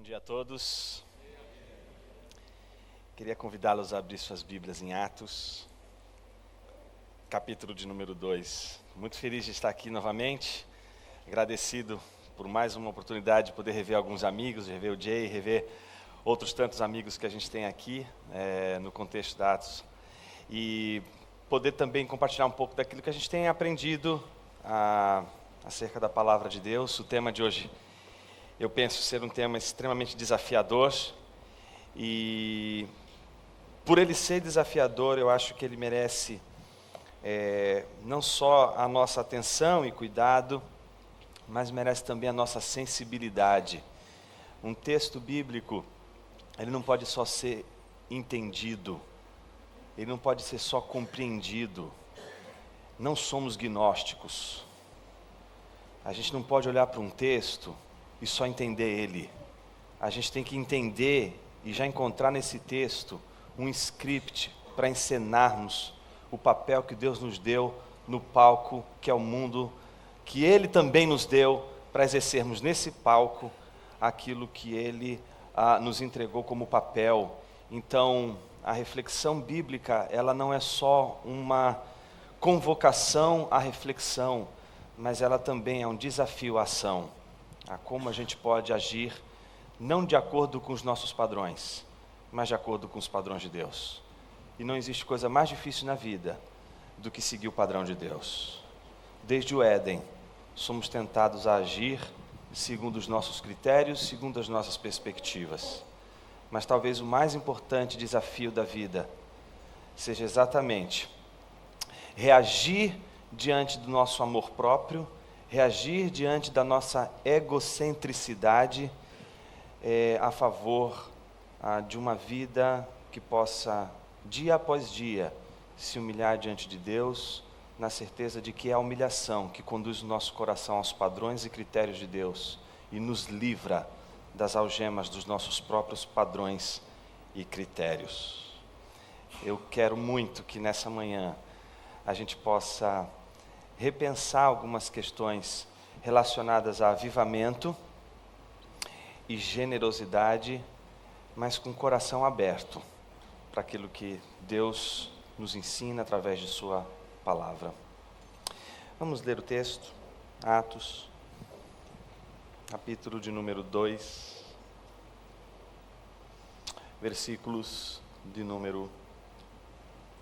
Bom dia a todos. Queria convidá-los a abrir suas Bíblias em Atos, capítulo de número 2. Muito feliz de estar aqui novamente, agradecido por mais uma oportunidade de poder rever alguns amigos, rever o Jay, rever outros tantos amigos que a gente tem aqui no contexto da Atos. E poder também compartilhar um pouco daquilo que a gente tem aprendido acerca da Palavra de Deus. O tema de hoje, eu penso ser um tema extremamente desafiador, e por ele ser desafiador, eu acho que ele merece não só a nossa atenção e cuidado, mas merece também a nossa sensibilidade. Um texto bíblico, ele não pode só ser entendido, ele não pode ser só compreendido. Não somos gnósticos. A gente não pode olhar para um texto e só entender ele. A gente tem que entender e já encontrar nesse texto um script para encenarmos o papel que Deus nos deu no palco, que é o mundo, que Ele também nos deu para exercermos nesse palco aquilo que Ele nos entregou como papel. Então, a reflexão bíblica, ela não é só uma convocação à reflexão, mas ela também é um desafio à ação, a como a gente pode agir, não de acordo com os nossos padrões, mas de acordo com os padrões de Deus. E não existe coisa mais difícil na vida do que seguir o padrão de Deus. Desde o Éden, somos tentados a agir segundo os nossos critérios, segundo as nossas perspectivas. Mas talvez o mais importante desafio da vida seja exatamente reagir diante do nosso amor próprio, reagir diante da nossa egocentricidade a favor de uma vida que possa, dia após dia, se humilhar diante de Deus, na certeza de que é a humilhação que conduz o nosso coração aos padrões e critérios de Deus e nos livra das algemas dos nossos próprios padrões e critérios. Eu quero muito que nessa manhã a gente possa repensar algumas questões relacionadas a avivamento e generosidade, mas com o coração aberto para aquilo que Deus nos ensina através de sua palavra. Vamos ler o texto, Atos, capítulo de número 2, versículos de número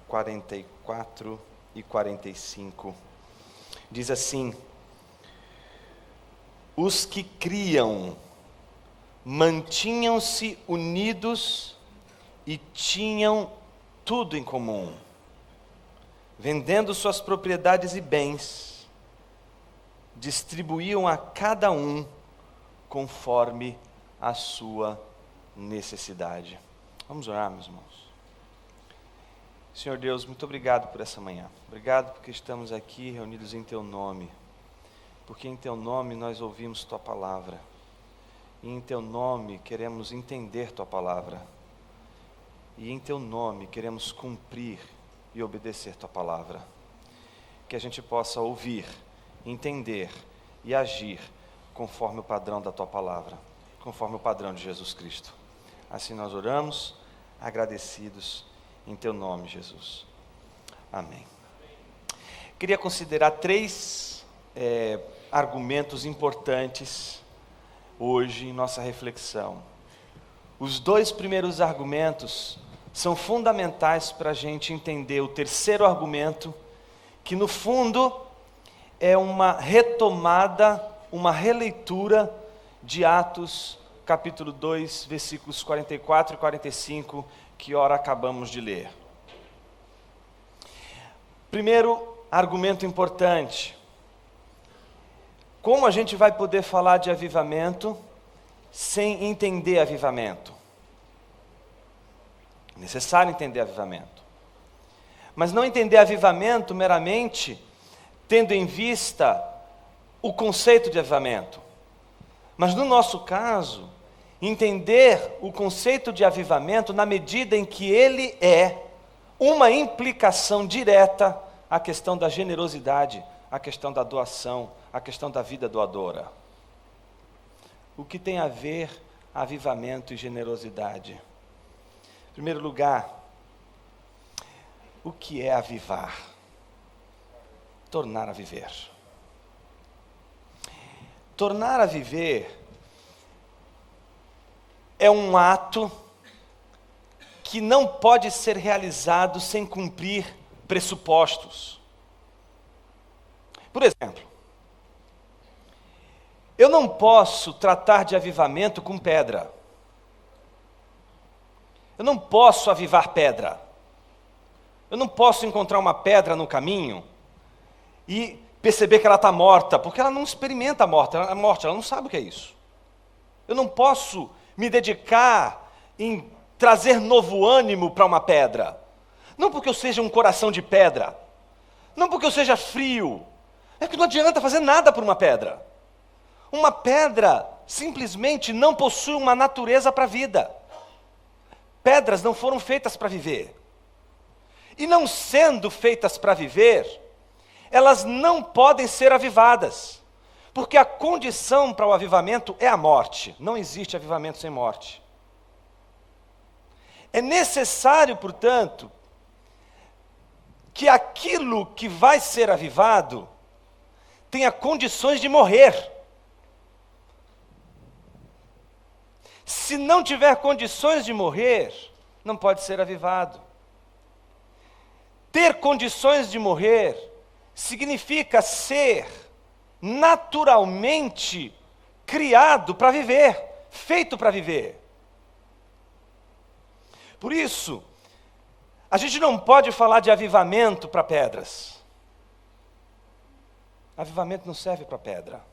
44 e 45. Diz assim: os que criam mantinham-se unidos e tinham tudo em comum, vendendo suas propriedades e bens, distribuíam a cada um conforme a sua necessidade. Vamos orar, meus irmãos. Senhor Deus, muito obrigado por essa manhã. Obrigado porque estamos aqui reunidos em Teu nome. Porque em Teu nome nós ouvimos Tua palavra. E em Teu nome queremos entender Tua palavra. E em Teu nome queremos cumprir e obedecer Tua palavra. Que a gente possa ouvir, entender e agir conforme o padrão da Tua palavra, conforme o padrão de Jesus Cristo. Assim nós oramos, agradecidos em Teu nome, Jesus. Amém. Queria considerar 3 argumentos importantes hoje em nossa reflexão. Os 2 primeiros argumentos são fundamentais para a gente entender o terceiro argumento, que no fundo é uma retomada, uma releitura de Atos, capítulo 2, versículos 44 e 45, que ora acabamos de ler. Primeiro argumento importante: como a gente vai poder falar de avivamento sem entender avivamento? É necessário entender avivamento. Mas não entender avivamento meramente tendo em vista o conceito de avivamento. Mas no nosso caso, entender o conceito de avivamento na medida em que ele é uma implicação direta à questão da generosidade, à questão da doação, à questão da vida doadora. O que tem a ver avivamento e generosidade. Em primeiro lugar, o que é avivar? Tornar a viver. Tornar a viver é um ato que não pode ser realizado sem cumprir pressupostos. Por exemplo, eu não posso tratar de avivamento com pedra. Eu não posso avivar pedra. Eu não posso encontrar uma pedra no caminho e perceber que ela está morta, porque ela não experimenta a morte, ela não sabe o que é isso. Eu não posso me dedicar em trazer novo ânimo para uma pedra. Não porque eu seja um coração de pedra. Não porque eu seja frio. É que não adianta fazer nada por uma pedra. Uma pedra simplesmente não possui uma natureza para a vida. Pedras não foram feitas para viver. E não sendo feitas para viver, elas não podem ser avivadas. Porque a condição para o avivamento é a morte. Não existe avivamento sem morte. É necessário, portanto, que aquilo que vai ser avivado tenha condições de morrer. Se não tiver condições de morrer, não pode ser avivado. Ter condições de morrer significa ser naturalmente criado para viver, feito para viver. Por isso, a gente não pode falar de avivamento para pedras. Avivamento não serve para pedra.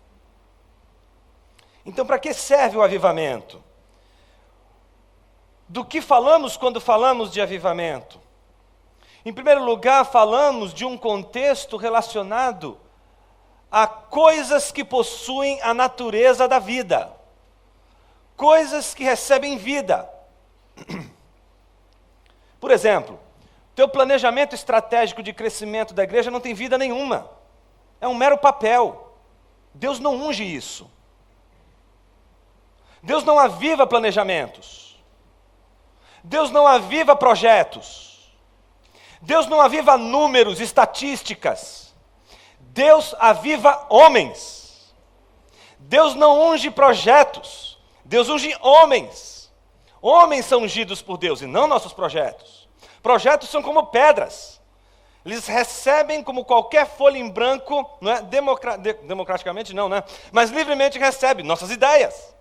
Então, para que serve o avivamento? Do que falamos quando falamos de avivamento? Em primeiro lugar, falamos de um contexto relacionado a coisas que possuem a natureza da vida. Coisas que recebem vida. Por exemplo, teu planejamento estratégico de crescimento da igreja não tem vida nenhuma. É um mero papel. Deus não unge isso. Deus não aviva planejamentos. Deus não aviva projetos. Deus não aviva números, estatísticas. Deus aviva homens. Deus não unge projetos. Deus unge homens. Homens são ungidos por Deus e não nossos projetos. Projetos são como pedras. Eles recebem como qualquer folha em branco, não é? Democraticamente não, né? Mas livremente recebe nossas ideias.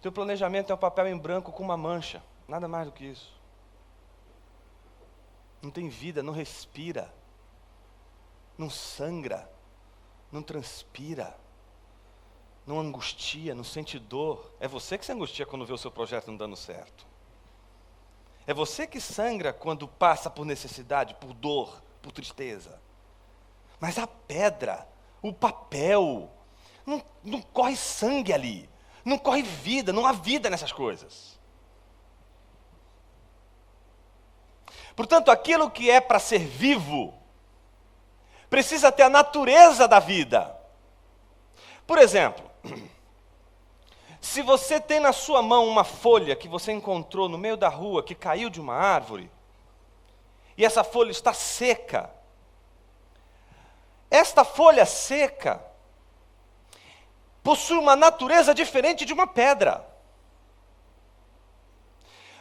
Teu planejamento é um papel em branco com uma mancha. Nada mais do que isso. Não tem vida, não respira. Não sangra. Não transpira. Não angustia, não sente dor. É você que se angustia quando vê o seu projeto não dando certo. É você que sangra quando passa por necessidade, por dor, por tristeza. Mas a pedra, o papel, não corre sangue ali. Não corre vida, não há vida nessas coisas. Portanto, aquilo que é para ser vivo, precisa ter a natureza da vida. Por exemplo, se você tem na sua mão uma folha que você encontrou no meio da rua, que caiu de uma árvore, e essa folha está seca, esta folha seca possui uma natureza diferente de uma pedra.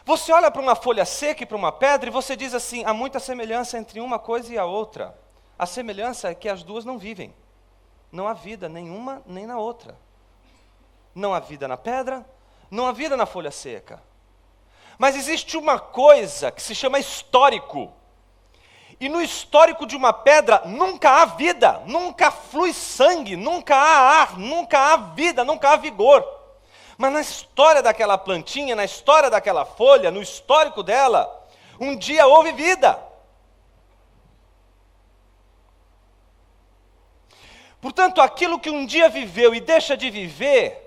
Você olha para uma folha seca e para uma pedra e você diz assim, há muita semelhança entre uma coisa e a outra. A semelhança é que as duas não vivem. Não há vida nenhuma nem na outra. Não há vida na pedra, não há vida na folha seca. Mas existe uma coisa que se chama histórico. E no histórico de uma pedra nunca há vida, nunca flui sangue, nunca há ar, nunca há vida, nunca há vigor. Mas na história daquela plantinha, na história daquela folha, no histórico dela, um dia houve vida. Portanto, aquilo que um dia viveu e deixa de viver,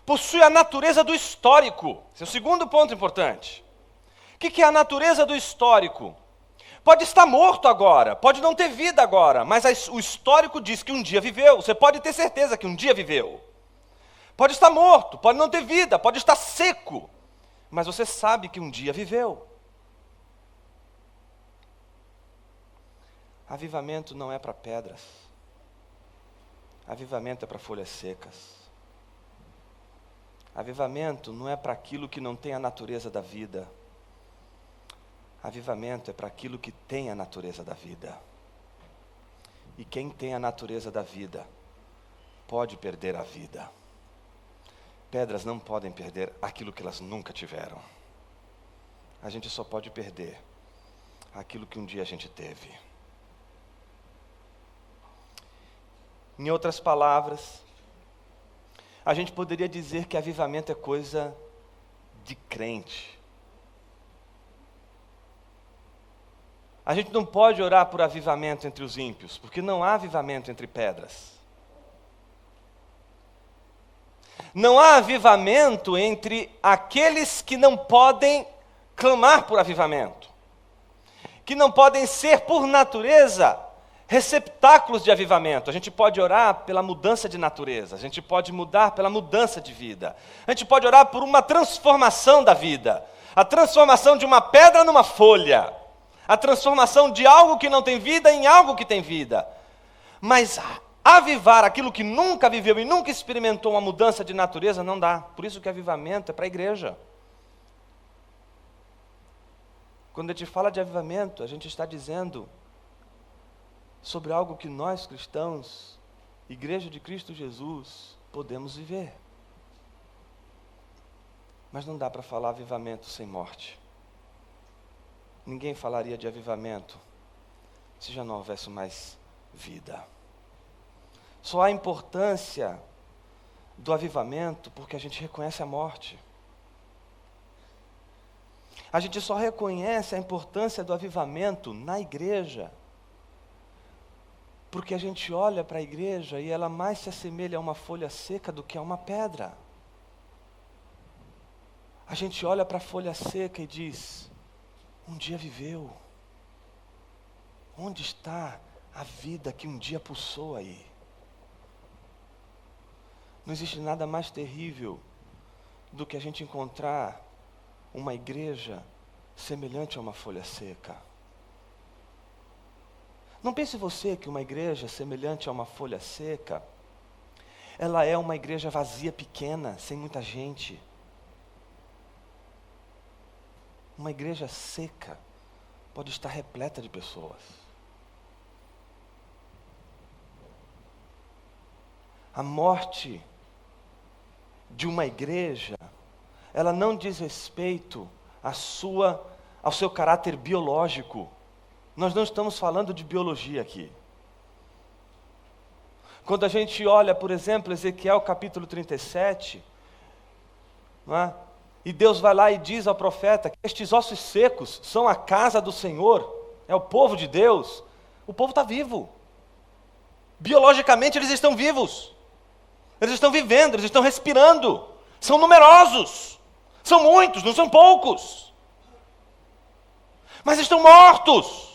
possui a natureza do histórico. Esse é o segundo ponto importante. O que é a natureza do histórico? Pode estar morto agora, pode não ter vida agora, mas o histórico diz que um dia viveu. Você pode ter certeza que um dia viveu. Pode estar morto, pode não ter vida, pode estar seco, mas você sabe que um dia viveu. Avivamento não é para pedras. Avivamento é para folhas secas. Avivamento não é para aquilo que não tem a natureza da vida. Avivamento é para aquilo que tem a natureza da vida. E quem tem a natureza da vida pode perder a vida. Pedras não podem perder aquilo que elas nunca tiveram. A gente só pode perder aquilo que um dia a gente teve. Em outras palavras, a gente poderia dizer que avivamento é coisa de crente. A gente não pode orar por avivamento entre os ímpios, porque não há avivamento entre pedras. Não há avivamento entre aqueles que não podem clamar por avivamento, que não podem ser, por natureza, receptáculos de avivamento. A gente pode orar pela mudança de natureza, a gente pode mudar pela mudança de vida, a gente pode orar por uma transformação da vida, a transformação de uma pedra numa folha, a transformação de algo que não tem vida em algo que tem vida. Mas avivar aquilo que nunca viveu e nunca experimentou uma mudança de natureza não dá. Por isso que avivamento é para a igreja. Quando a gente fala de avivamento, a gente está dizendo sobre algo que nós cristãos, Igreja de Cristo Jesus, podemos viver. Mas não dá para falar avivamento sem morte. Ninguém falaria de avivamento se já não houvesse mais vida. Só há importância do avivamento porque a gente reconhece a morte. A gente só reconhece a importância do avivamento na igreja porque a gente olha para a igreja e ela mais se assemelha a uma folha seca do que a uma pedra. A gente olha para a folha seca e diz: um dia viveu. Onde está a vida que um dia pulsou aí? Não existe nada mais terrível do que a gente encontrar uma igreja semelhante a uma folha seca. Não pense você que uma igreja semelhante a uma folha seca, ela é uma igreja vazia, pequena, sem muita gente. Uma igreja seca pode estar repleta de pessoas. A morte de uma igreja, ela não diz respeito ao seu caráter biológico. Nós não estamos falando de biologia aqui. Quando a gente olha, por exemplo, Ezequiel capítulo 37, não é? E Deus vai lá e diz ao profeta que estes ossos secos são a casa do Senhor, é o povo de Deus. O povo está vivo. Biologicamente eles estão vivos. Eles estão vivendo, eles estão respirando. São numerosos. São muitos, não são poucos. Mas estão mortos.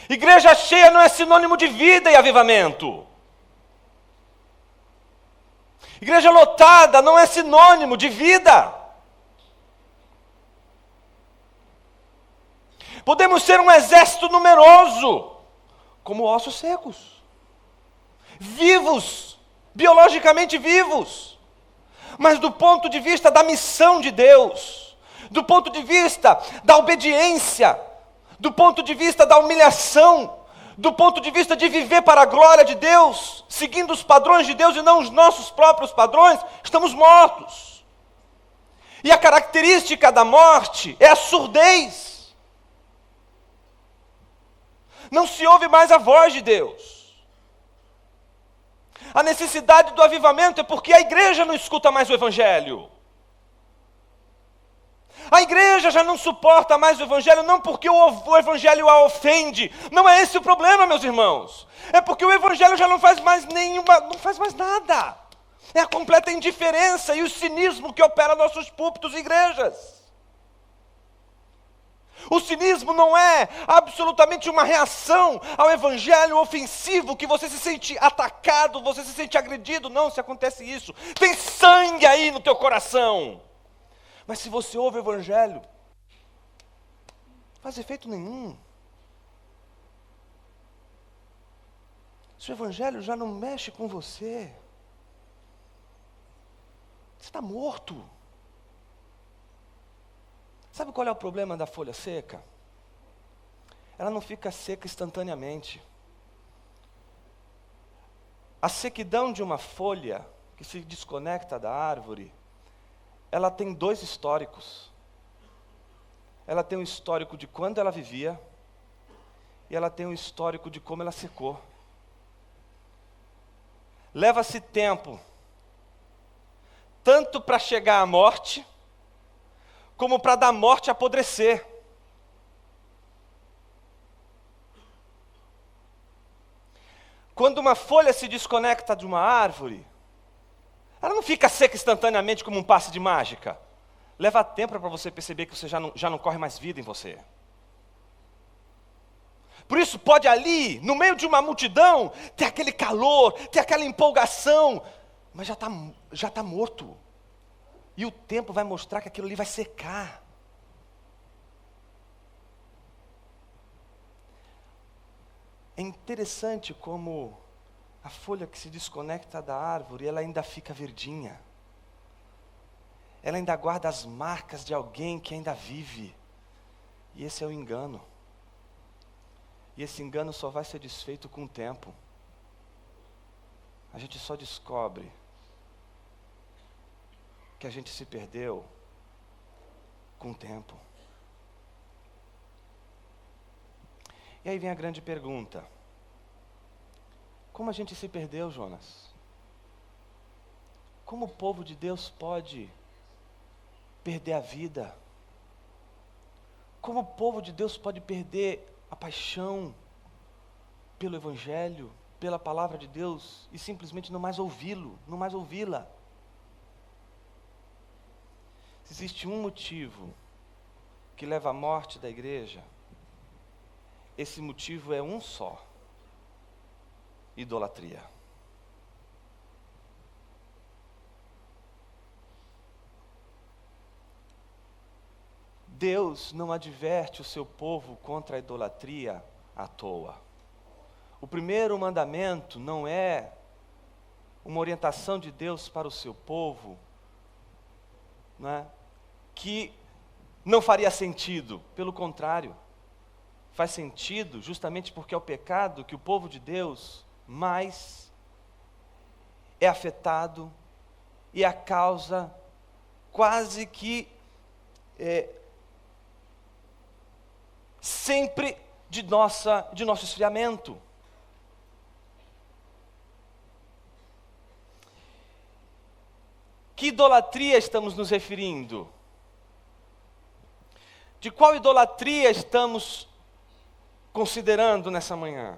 Igreja cheia não é sinônimo de vida e avivamento. Igreja lotada não é sinônimo de vida. Podemos ser um exército numeroso, como ossos secos. Vivos, biologicamente vivos. Mas do ponto de vista da missão de Deus, do ponto de vista da obediência, do ponto de vista da humilhação, do ponto de vista de viver para a glória de Deus, seguindo os padrões de Deus e não os nossos próprios padrões, estamos mortos. E a característica da morte é a surdez. Não se ouve mais a voz de Deus. A necessidade do avivamento é porque a igreja não escuta mais o Evangelho. A igreja já não suporta mais o Evangelho, não porque o Evangelho a ofende. Não é esse o problema, meus irmãos. É porque o Evangelho já não faz mais nada. É a completa indiferença e o cinismo que opera nossos púlpitos e igrejas. O cinismo não é absolutamente uma reação ao evangelho ofensivo, que você se sente atacado, você se sente agredido. Não, se acontece isso, tem sangue aí no teu coração. Mas se você ouve o evangelho, não faz efeito nenhum. Se o evangelho já não mexe com você, você está morto. Sabe qual é o problema da folha seca? Ela não fica seca instantaneamente. A sequidão de uma folha que se desconecta da árvore, ela tem dois históricos. Ela tem um histórico de quando ela vivia, e ela tem um histórico de como ela secou. Leva-se tempo, tanto para chegar à morte, como para da morte apodrecer. Quando uma folha se desconecta de uma árvore, ela não fica seca instantaneamente como um passe de mágica. Leva tempo para você perceber que você já não corre mais vida em você. Por isso pode ali, no meio de uma multidão, ter aquele calor, ter aquela empolgação, mas já tá morto. E o tempo vai mostrar que aquilo ali vai secar. É interessante como a folha que se desconecta da árvore, ela ainda fica verdinha. Ela ainda guarda as marcas de alguém que ainda vive. E esse é o engano. E esse engano só vai ser desfeito com o tempo. A gente só descobre que a gente se perdeu com o tempo. E aí vem a grande pergunta: como a gente se perdeu, Jonas? Como o povo de Deus pode perder a vida? Como o povo de Deus pode perder a paixão pelo Evangelho, pela palavra de Deus, e simplesmente não mais ouvi-lo, não mais ouvi-la? Se existe um motivo que leva à morte da igreja, esse motivo é um só: idolatria. Deus não adverte o seu povo contra a idolatria à toa. O primeiro mandamento não é uma orientação de Deus para o seu povo, não é? Que não faria sentido. Pelo contrário, faz sentido justamente porque é o pecado que o povo de Deus mais é afetado e é a causa quase que sempre de nosso esfriamento. Que idolatria estamos nos referindo? De qual idolatria estamos considerando nessa manhã?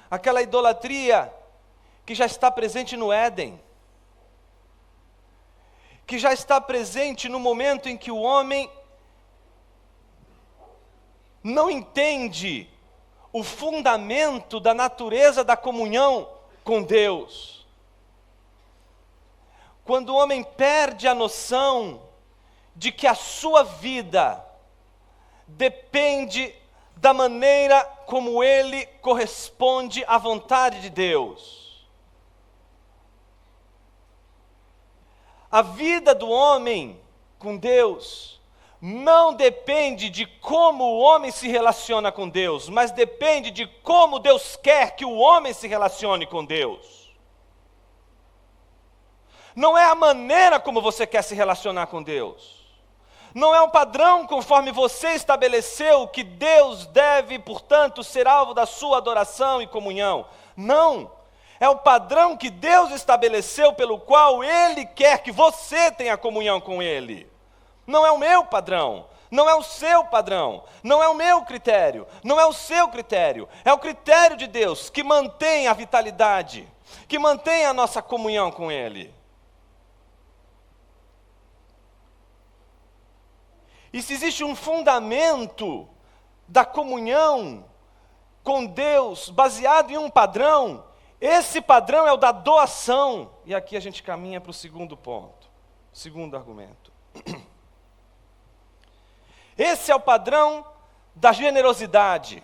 Aquela idolatria que já está presente no Éden, que já está presente no momento em que o homem não entende o fundamento da natureza da comunhão com Deus. Quando o homem perde a noção de que a sua vida depende da maneira como ele corresponde à vontade de Deus. A vida do homem com Deus não depende de como o homem se relaciona com Deus, mas depende de como Deus quer que o homem se relacione com Deus. Não é a maneira como você quer se relacionar com Deus. Não é um padrão conforme você estabeleceu que Deus deve, portanto, ser alvo da sua adoração e comunhão. Não. É o padrão que Deus estabeleceu pelo qual Ele quer que você tenha comunhão com Ele. Não é o meu padrão, não é o seu padrão, não é o meu critério, não é o seu critério. É o critério de Deus que mantém a vitalidade, que mantém a nossa comunhão com Ele. E se existe um fundamento da comunhão com Deus baseado em um padrão, esse padrão é o da doação. E aqui a gente caminha para o segundo ponto, segundo argumento. Esse é o padrão da generosidade.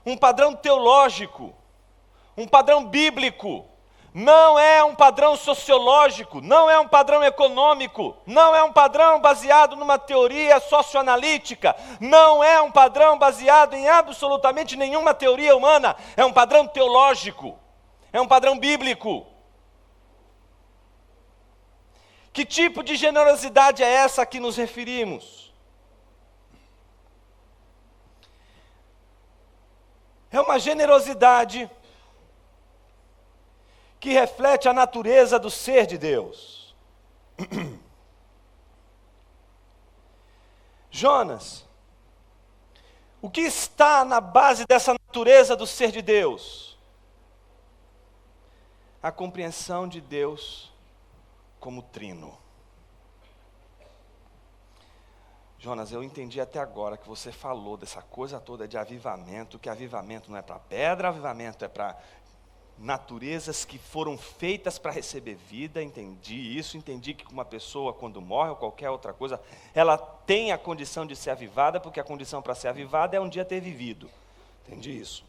Um padrão teológico, um padrão bíblico. Não é um padrão sociológico, não é um padrão econômico, não é um padrão baseado numa teoria socioanalítica, não é um padrão baseado em absolutamente nenhuma teoria humana, é um padrão teológico, é um padrão bíblico. Que tipo de generosidade é essa a que nos referimos? É uma generosidade que reflete a natureza do ser de Deus. Jonas, o que está na base dessa natureza do ser de Deus? A compreensão de Deus como trino. Jonas, eu entendi até agora que você falou dessa coisa toda de avivamento, que avivamento não é para pedra, avivamento é para naturezas que foram feitas para receber vida. Entendi isso, entendi que uma pessoa quando morre ou qualquer outra coisa, ela tem a condição de ser avivada, porque a condição para ser avivada é um dia ter vivido. Entendi isso.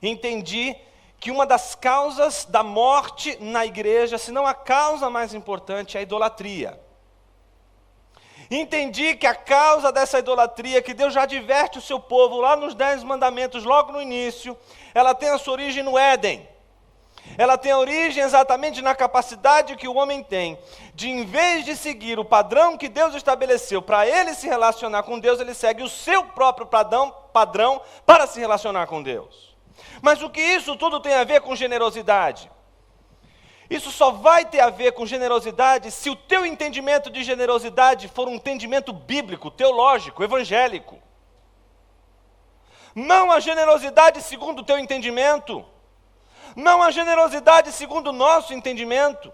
Entendi que uma das causas da morte na igreja, se não a causa mais importante, é a idolatria. Entendi que a causa dessa idolatria, que Deus já adverte o seu povo lá nos 10 mandamentos, logo no início, ela tem a sua origem no Éden. Ela tem a origem exatamente na capacidade que o homem tem de, em vez de seguir o padrão que Deus estabeleceu para ele se relacionar com Deus, ele segue o seu próprio padrão para se relacionar com Deus. Mas o que isso tudo tem a ver com generosidade? Isso só vai ter a ver com generosidade se o teu entendimento de generosidade for um entendimento bíblico, teológico, evangélico. Não a generosidade segundo o teu entendimento, não a generosidade segundo o nosso entendimento,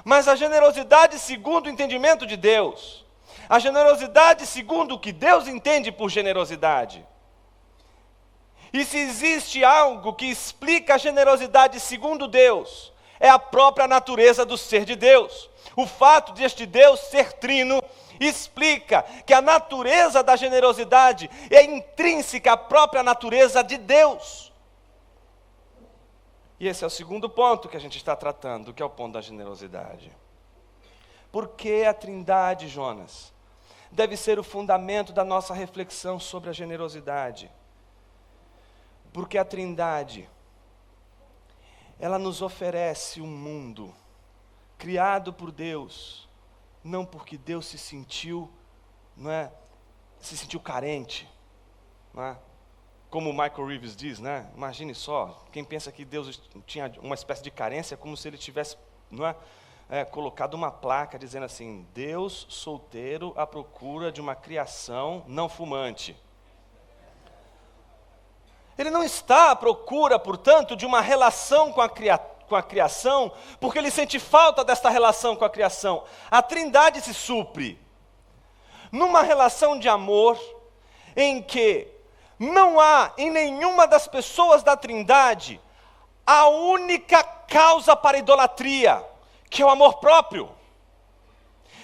mas a generosidade segundo o entendimento de Deus. A generosidade segundo o que Deus entende por generosidade. E se existe algo que explica a generosidade segundo Deus, é a própria natureza do ser de Deus. O fato de este Deus ser trino explica que a natureza da generosidade é intrínseca à própria natureza de Deus. E esse é o segundo ponto que a gente está tratando, que é o ponto da generosidade. Por que a Trindade, Jonas, deve ser o fundamento da nossa reflexão sobre a generosidade? Porque a Trindade, ela nos oferece um mundo criado por Deus, não porque Deus se sentiu carente, não é? Como o Michael Reeves diz, né? Imagine só, quem pensa que Deus tinha uma espécie de carência, como se ele tivesse, colocado uma placa dizendo assim: Deus solteiro à procura de uma criação não fumante. Ele não está à procura, portanto, de uma relação com a criação, porque ele sente falta desta relação com a criação. A Trindade se supre numa relação de amor em que não há em nenhuma das pessoas da Trindade a única causa para a idolatria, que é o amor próprio.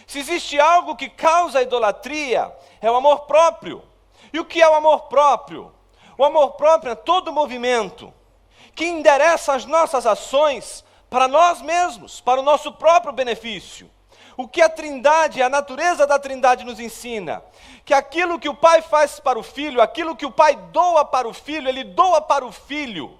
Se existe algo que causa a idolatria, é o amor próprio. E o que é o amor próprio? O amor próprio é todo movimento que endereça as nossas ações para nós mesmos, para o nosso próprio benefício. O que a Trindade, a natureza da Trindade nos ensina? Que aquilo que o Pai faz para o Filho, aquilo que o Pai doa para o Filho, Ele doa para o Filho.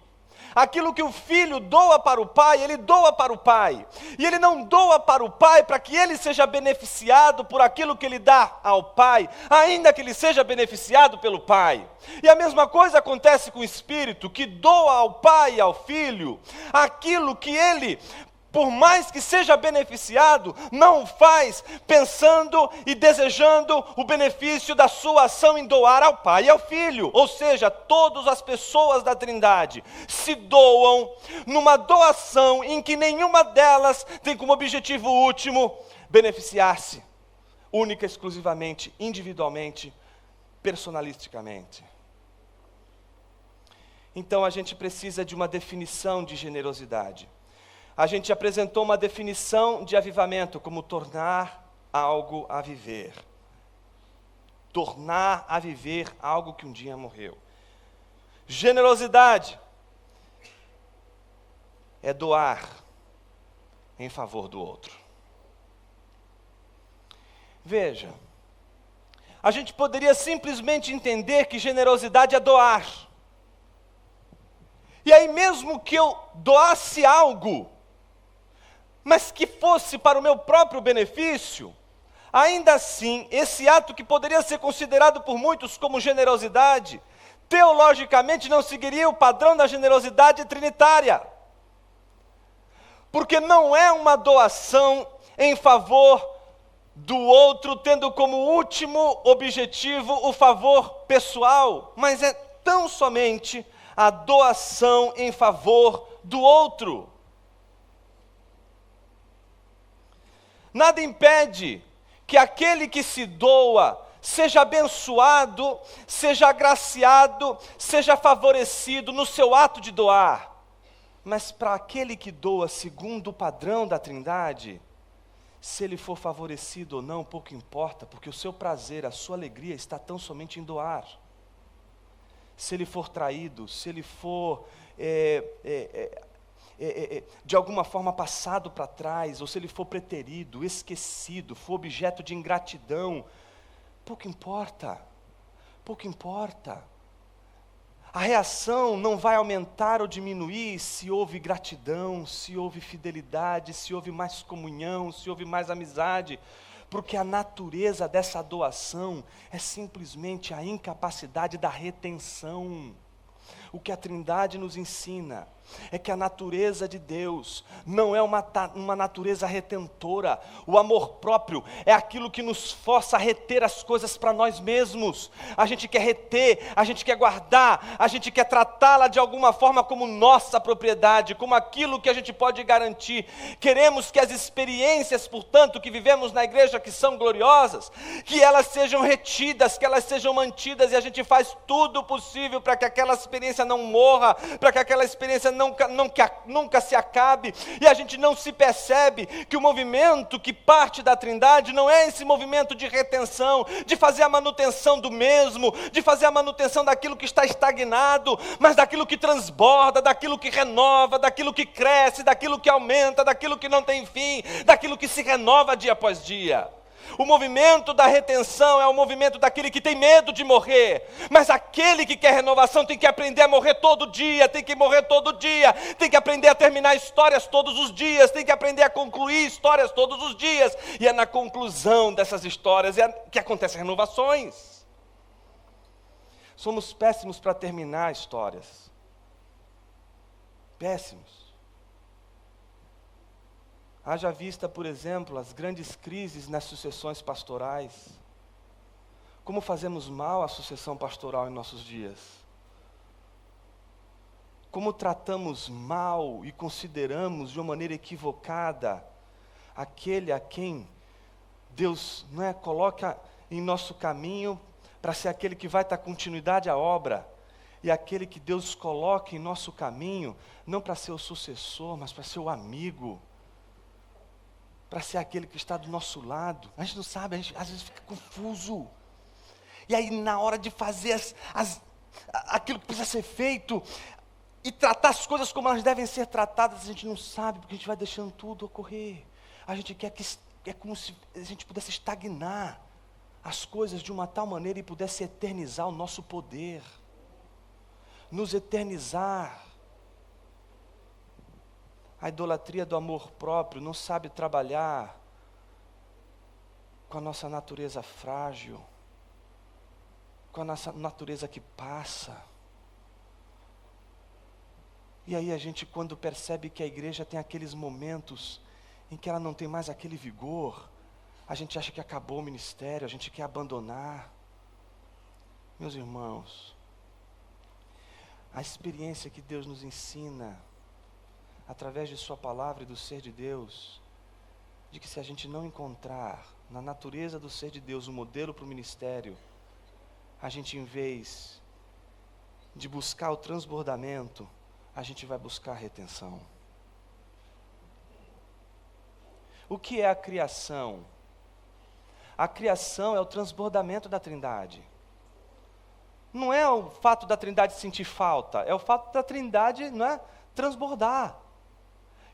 Aquilo que o Filho doa para o Pai, Ele doa para o Pai. E Ele não doa para o Pai para que Ele seja beneficiado por aquilo que Ele dá ao Pai, ainda que Ele seja beneficiado pelo Pai. E a mesma coisa acontece com o Espírito, que doa ao Pai e ao Filho aquilo que Ele, por mais que seja beneficiado, não faz pensando e desejando o benefício da sua ação em doar ao Pai e ao Filho. Ou seja, todas as pessoas da Trindade se doam numa doação em que nenhuma delas tem como objetivo último beneficiar-se. única, exclusivamente, individualmente, personalisticamente. Então a gente precisa de uma definição de generosidade. A gente apresentou uma definição de avivamento como tornar algo a viver. Tornar a viver algo que um dia morreu. Generosidade é doar em favor do outro. Veja, a gente poderia simplesmente entender que generosidade é doar. E aí mesmo que eu doasse algo, mas que fosse para o meu próprio benefício, ainda assim, esse ato que poderia ser considerado por muitos como generosidade, teologicamente não seguiria o padrão da generosidade trinitária. Porque não é uma doação em favor do outro, tendo como último objetivo o favor pessoal, mas é tão somente a doação em favor do outro. Nada impede que aquele que se doa seja abençoado, seja agraciado, seja favorecido no seu ato de doar. Mas para aquele que doa segundo o padrão da Trindade, se ele for favorecido ou não, pouco importa, porque o seu prazer, a sua alegria está tão somente em doar. Se ele for traído, se ele for de alguma forma passado para trás, ou se ele for preterido, esquecido, for objeto de ingratidão, pouco importa, pouco importa. A reação não vai aumentar ou diminuir se houve gratidão, se houve fidelidade, se houve mais comunhão, se houve mais amizade, porque a natureza dessa doação é simplesmente a incapacidade da retenção. O que a Trindade nos ensina é que a natureza de Deus não é uma natureza retentora. O amor próprio é aquilo que nos força a reter as coisas para nós mesmos. A gente quer reter, a gente quer guardar, a gente quer tratá-la de alguma forma como nossa propriedade, como aquilo que a gente pode garantir. Queremos que as experiências, portanto, que vivemos na igreja, que são gloriosas, que elas sejam retidas, que elas sejam mantidas, e a gente faz tudo o possível para que aquela experiência não morra, para que aquela experiência nunca se acabe, e a gente não se percebe que o movimento que parte da Trindade não é esse movimento de retenção, de fazer a manutenção do mesmo, de fazer a manutenção daquilo que está estagnado, mas daquilo que transborda, daquilo que renova, daquilo que cresce, daquilo que aumenta, daquilo que não tem fim, daquilo que se renova dia após dia. O movimento da retenção é o movimento daquele que tem medo de morrer, mas aquele que quer renovação tem que aprender a morrer todo dia, tem que morrer todo dia, tem que aprender a terminar histórias todos os dias, tem que aprender a concluir histórias todos os dias, e é na conclusão dessas histórias que acontecem renovações. Somos péssimos para terminar histórias, péssimos. Haja vista, por exemplo, as grandes crises nas sucessões pastorais. Como fazemos mal à sucessão pastoral em nossos dias? Como tratamos mal e consideramos de uma maneira equivocada aquele a quem Deus coloca em nosso caminho para ser aquele que vai dar continuidade à obra, e aquele que Deus coloca em nosso caminho não para ser o sucessor, mas para ser o amigo, para ser aquele que está do nosso lado. A gente não sabe, a gente às vezes fica confuso. E aí na hora de fazer aquilo que precisa ser feito, e tratar as coisas como elas devem ser tratadas, a gente não sabe, porque a gente vai deixando tudo ocorrer. A gente quer que, é como se a gente pudesse estagnar as coisas de uma tal maneira e pudesse eternizar o nosso poder, nos eternizar. A idolatria do amor próprio não sabe trabalhar com a nossa natureza frágil, com a nossa natureza que passa. E aí a gente, quando percebe que a igreja tem aqueles momentos em que ela não tem mais aquele vigor, a gente acha que acabou o ministério, a gente quer abandonar. Meus irmãos, a experiência que Deus nos ensina através de sua palavra e do ser de Deus, de que se a gente não encontrar na natureza do ser de Deus, o modelo para o ministério, a gente, em vez de buscar o transbordamento, a gente vai buscar a retenção. O que é a criação? A criação é o transbordamento da Trindade. Não é o fato da Trindade sentir falta, é o fato da Trindade, não é, transbordar.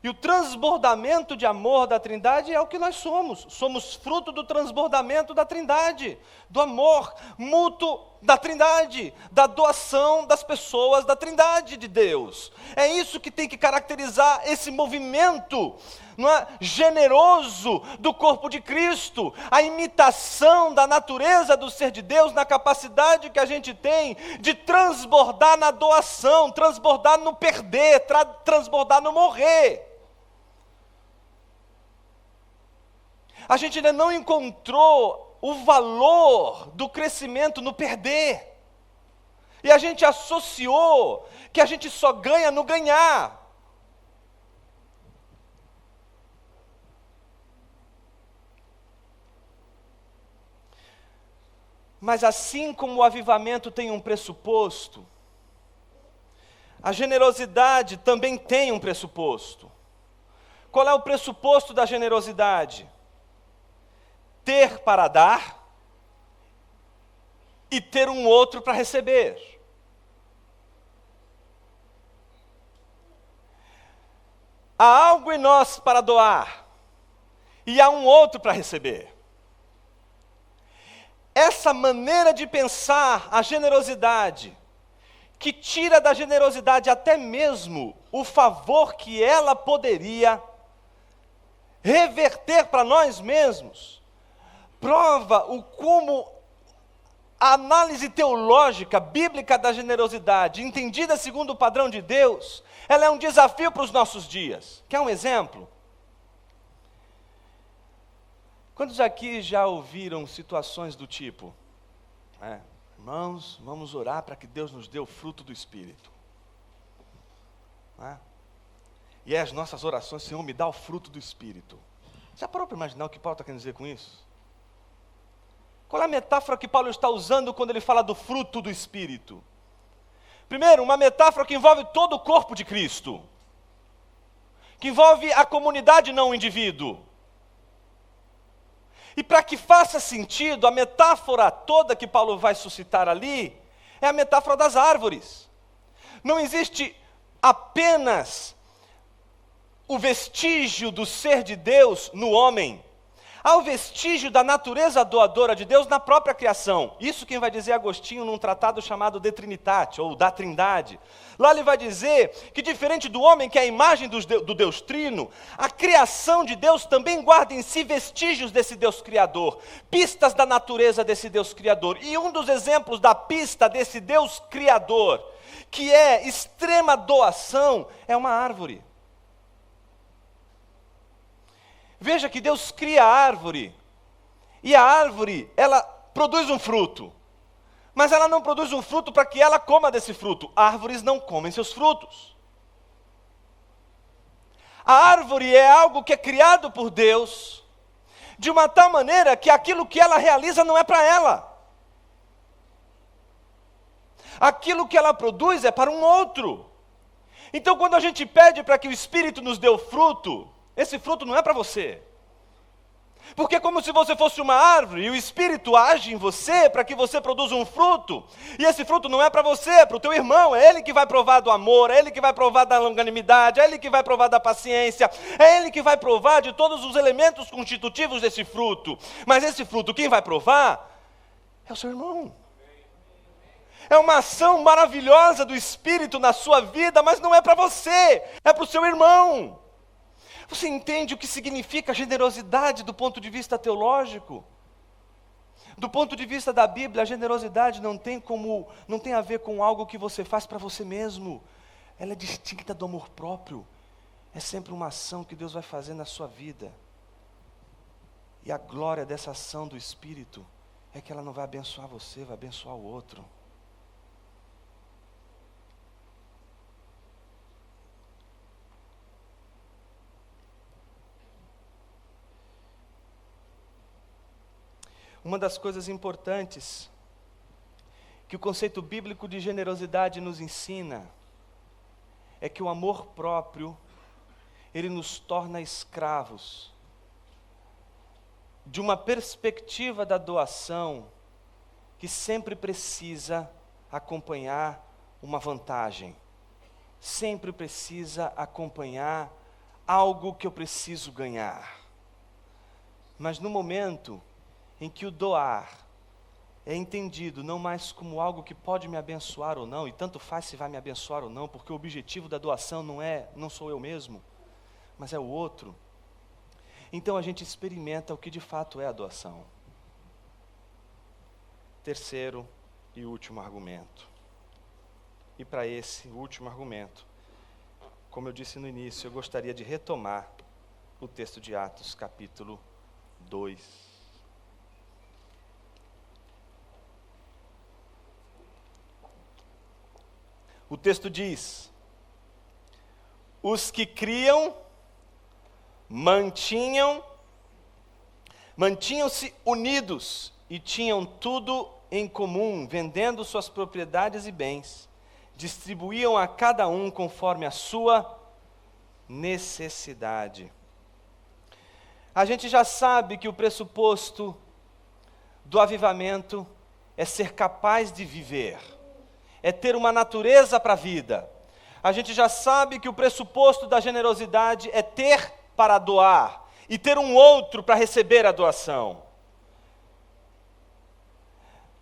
E o transbordamento de amor da Trindade é o que nós somos. Somos fruto do transbordamento da Trindade, do amor mútuo da Trindade, da doação das pessoas da Trindade de Deus. É isso que tem que caracterizar esse movimento, não é, generoso do corpo de Cristo, a imitação da natureza do ser de Deus na capacidade que a gente tem de transbordar na doação, transbordar no perder, transbordar no morrer. A gente ainda não encontrou o valor do crescimento no perder. E a gente associou que a gente só ganha no ganhar. Mas assim como o avivamento tem um pressuposto, a generosidade também tem um pressuposto. Qual é o pressuposto da generosidade? Ter para dar e ter um outro para receber. Há algo em nós para doar e há um outro para receber. Essa maneira de pensar a generosidade, que tira da generosidade até mesmo o favor que ela poderia reverter para nós mesmos, prova o como a análise teológica, bíblica da generosidade, entendida segundo o padrão de Deus, ela é um desafio para os nossos dias. Quer um exemplo? Quantos aqui já ouviram situações do tipo, irmãos, vamos orar para que Deus nos dê o fruto do Espírito. E as nossas orações, Senhor, me dá o fruto do Espírito. Já parou para imaginar o que Paulo está querendo dizer com isso? Qual é a metáfora que Paulo está usando quando ele fala do fruto do Espírito? Primeiro, uma metáfora que envolve todo o corpo de Cristo, que envolve a comunidade, não o indivíduo. E para que faça sentido, a metáfora toda que Paulo vai suscitar ali, é a metáfora das árvores. Não existe apenas o vestígio do ser de Deus no homem. Há o vestígio da natureza doadora de Deus na própria criação. Isso quem vai dizer Agostinho num tratado chamado De Trinitate, ou da Trindade. Lá ele vai dizer que diferente do homem, que é a imagem do Deus Trino, a criação de Deus também guarda em si vestígios desse Deus Criador, pistas da natureza desse Deus Criador. E um dos exemplos da pista desse Deus Criador, que é extrema doação, é uma árvore. Veja que Deus cria a árvore, e a árvore, ela produz um fruto, mas ela não produz um fruto para que ela coma desse fruto. Árvores não comem seus frutos. A árvore é algo que é criado por Deus, de uma tal maneira que aquilo que ela realiza não é para ela. Aquilo que ela produz é para um outro. Então quando a gente pede para que o Espírito nos dê o fruto, esse fruto não é para você. Porque é como se você fosse uma árvore e o Espírito age em você para que você produza um fruto. E esse fruto não é para você, é para o teu irmão. É ele que vai provar do amor, é ele que vai provar da longanimidade, é ele que vai provar da paciência, é ele que vai provar de todos os elementos constitutivos desse fruto. Mas esse fruto, quem vai provar é o seu irmão. É uma ação maravilhosa do Espírito na sua vida, mas não é para você, é para o seu irmão. Você entende o que significa generosidade do ponto de vista teológico? Do ponto de vista da Bíblia, a generosidade não tem a ver com algo que você faz para você mesmo. Ela é distinta do amor próprio. É sempre uma ação que Deus vai fazer na sua vida. E a glória dessa ação do Espírito é que ela não vai abençoar você, vai abençoar o outro. Uma das coisas importantes que o conceito bíblico de generosidade nos ensina é que o amor próprio, ele nos torna escravos de uma perspectiva da doação que sempre precisa acompanhar uma vantagem, sempre precisa acompanhar algo que eu preciso ganhar. Mas no momento em que o doar é entendido não mais como algo que pode me abençoar ou não, e tanto faz se vai me abençoar ou não, porque o objetivo da doação não sou eu mesmo, mas é o outro. Então a gente experimenta o que de fato é a doação. Terceiro e último argumento. E para esse último argumento, como eu disse no início, eu gostaria de retomar o texto de Atos, capítulo 2. O texto diz: os que criam mantinham-se unidos e tinham tudo em comum, vendendo suas propriedades e bens, distribuíam a cada um conforme a sua necessidade. A gente já sabe que o pressuposto do avivamento é ser capaz de viver, é ter uma natureza para a vida. A gente já sabe que o pressuposto da generosidade é ter para doar e ter um outro para receber a doação.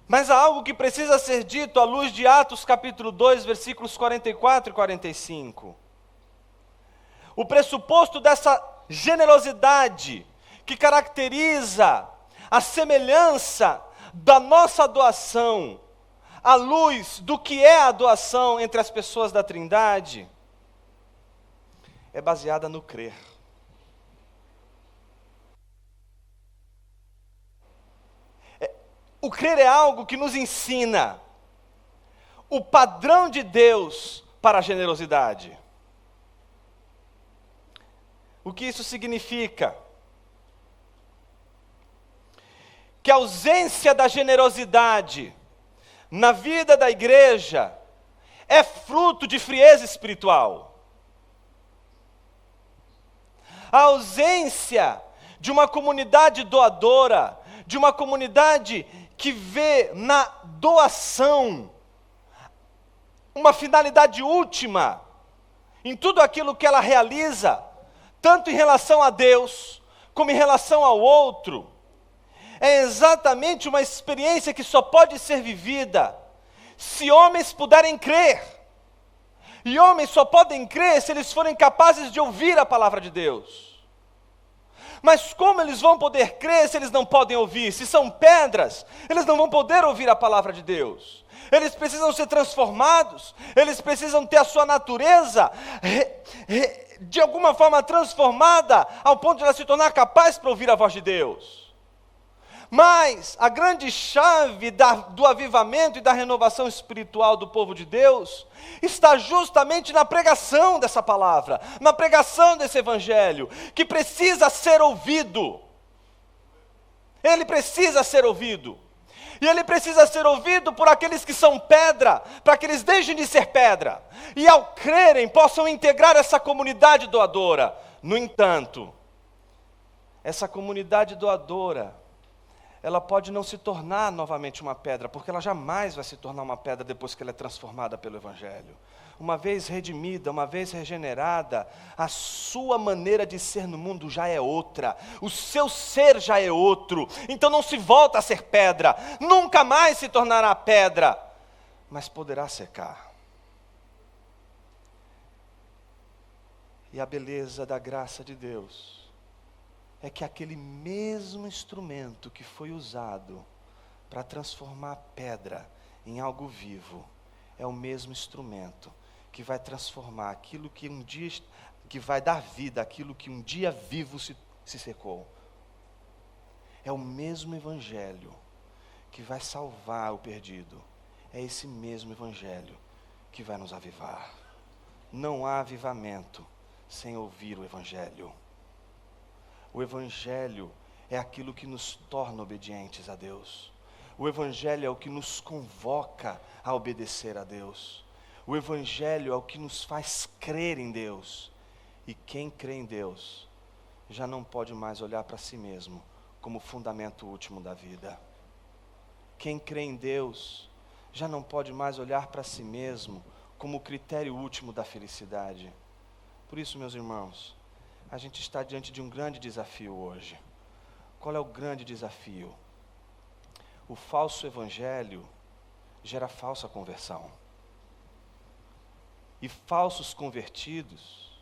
Mas há algo que precisa ser dito à luz de Atos capítulo 2, versículos 44 e 45. O pressuposto dessa generosidade que caracteriza a semelhança da nossa doação, à luz do que é a doação entre as pessoas da Trindade, é baseada no crer. O crer é algo que nos ensina o padrão de Deus para a generosidade. O que isso significa? Que a ausência da generosidade na vida da igreja é fruto de frieza espiritual. A ausência de uma comunidade doadora, de uma comunidade que vê na doação uma finalidade última em tudo aquilo que ela realiza, tanto em relação a Deus, como em relação ao outro, é exatamente uma experiência que só pode ser vivida se homens puderem crer. E homens só podem crer se eles forem capazes de ouvir a palavra de Deus. Mas como eles vão poder crer se eles não podem ouvir? Se são pedras, eles não vão poder ouvir a palavra de Deus. Eles precisam ser transformados, eles precisam ter a sua natureza de alguma forma transformada, ao ponto de ela se tornar capaz para ouvir a voz de Deus. Mas a grande chave do avivamento e da renovação espiritual do povo de Deus está justamente na pregação dessa palavra, na pregação desse evangelho, que precisa ser ouvido. Ele precisa ser ouvido. E ele precisa ser ouvido por aqueles que são pedra, para que eles deixem de ser pedra, e ao crerem possam integrar essa comunidade doadora. No entanto, essa comunidade doadora, ela pode não se tornar novamente uma pedra, porque ela jamais vai se tornar uma pedra depois que ela é transformada pelo Evangelho. Uma vez redimida, uma vez regenerada, a sua maneira de ser no mundo já é outra, o seu ser já é outro, então não se volta a ser pedra, nunca mais se tornará pedra, mas poderá secar. E a beleza da graça de Deus é que aquele mesmo instrumento que foi usado para transformar a pedra em algo vivo, é o mesmo instrumento que vai transformar aquilo que um dia, que vai dar vida àquilo que um dia vivo se secou. É o mesmo evangelho que vai salvar o perdido. É esse mesmo evangelho que vai nos avivar. Não há avivamento sem ouvir o evangelho. O evangelho é aquilo que nos torna obedientes a Deus. O Evangelho é o que nos convoca a obedecer a Deus. O Evangelho é o que nos faz crer em Deus. E quem crê em Deus já não pode mais olhar para si mesmo como fundamento último da vida. Quem crê em Deus já não pode mais olhar para si mesmo como o critério último da felicidade. Por isso, meus irmãos, a gente está diante de um grande desafio hoje. Qual é o grande desafio? O falso evangelho gera falsa conversão. E falsos convertidos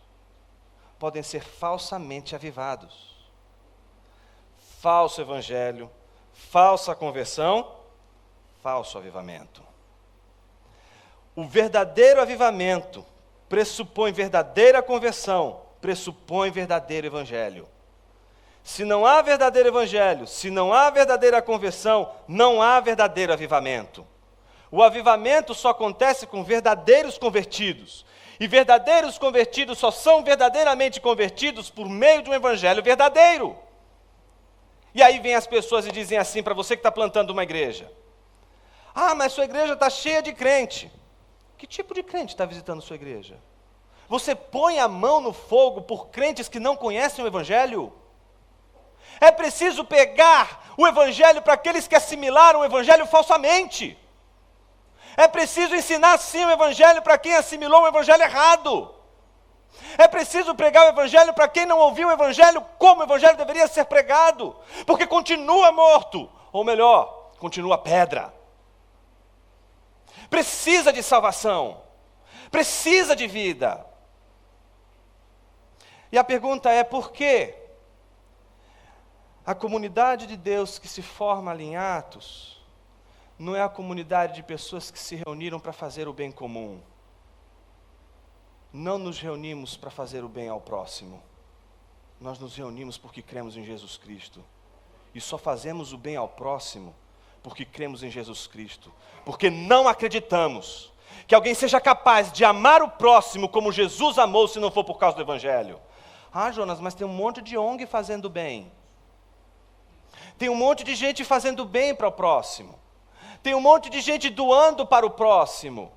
podem ser falsamente avivados. Falso evangelho, falsa conversão, falso avivamento. O verdadeiro avivamento pressupõe verdadeira conversão, pressupõe verdadeiro evangelho. Se não há verdadeiro evangelho, se não há verdadeira conversão, não há verdadeiro avivamento. O avivamento só acontece com verdadeiros convertidos. E verdadeiros convertidos só são verdadeiramente convertidos por meio de um evangelho verdadeiro. E aí vem as pessoas e dizem assim para você que está plantando uma igreja: ah, mas sua igreja está cheia de crente. Que tipo de crente está visitando sua igreja? Você põe a mão no fogo por crentes que não conhecem o evangelho? É preciso pegar o evangelho para aqueles que assimilaram o evangelho falsamente. É preciso ensinar sim o evangelho para quem assimilou o evangelho errado. É preciso pregar o evangelho para quem não ouviu o evangelho como o evangelho deveria ser pregado, porque continua morto, ou melhor, continua pedra. Precisa de salvação, precisa de vida. E a pergunta é: por quê? A comunidade de Deus que se forma ali em Atos não é a comunidade de pessoas que se reuniram para fazer o bem comum. Não nos reunimos para fazer o bem ao próximo. Nós nos reunimos porque cremos em Jesus Cristo. E só fazemos o bem ao próximo porque cremos em Jesus Cristo. Porque não acreditamos que alguém seja capaz de amar o próximo como Jesus amou, se não for por causa do Evangelho. Ah, Jonas, mas tem um monte de ONG fazendo bem. Tem um monte de gente fazendo bem para o próximo. Tem um monte de gente doando para o próximo.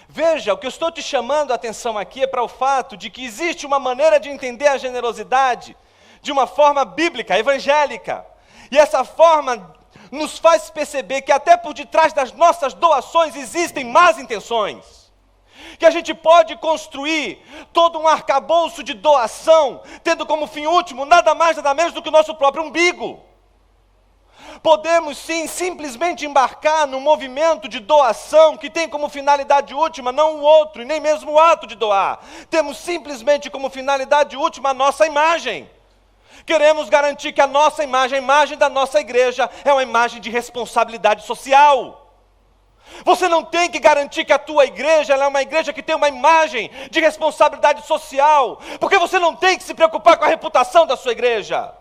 Veja, o que eu estou te chamando a atenção aqui é para o fato de que existe uma maneira de entender a generosidade de uma forma bíblica, evangélica. E essa forma nos faz perceber que até por detrás das nossas doações existem más intenções. Que a gente pode construir todo um arcabouço de doação, tendo como fim último nada mais, nada menos do que o nosso próprio umbigo. Podemos sim simplesmente embarcar num movimento de doação que tem como finalidade última não o outro e nem mesmo o ato de doar. Temos simplesmente como finalidade última a nossa imagem. Queremos garantir que a nossa imagem, a imagem da nossa igreja, é uma imagem de responsabilidade social. Você não tem que garantir que a tua igreja ela é uma igreja que tem uma imagem de responsabilidade social, porque você não tem que se preocupar com a reputação da sua igreja.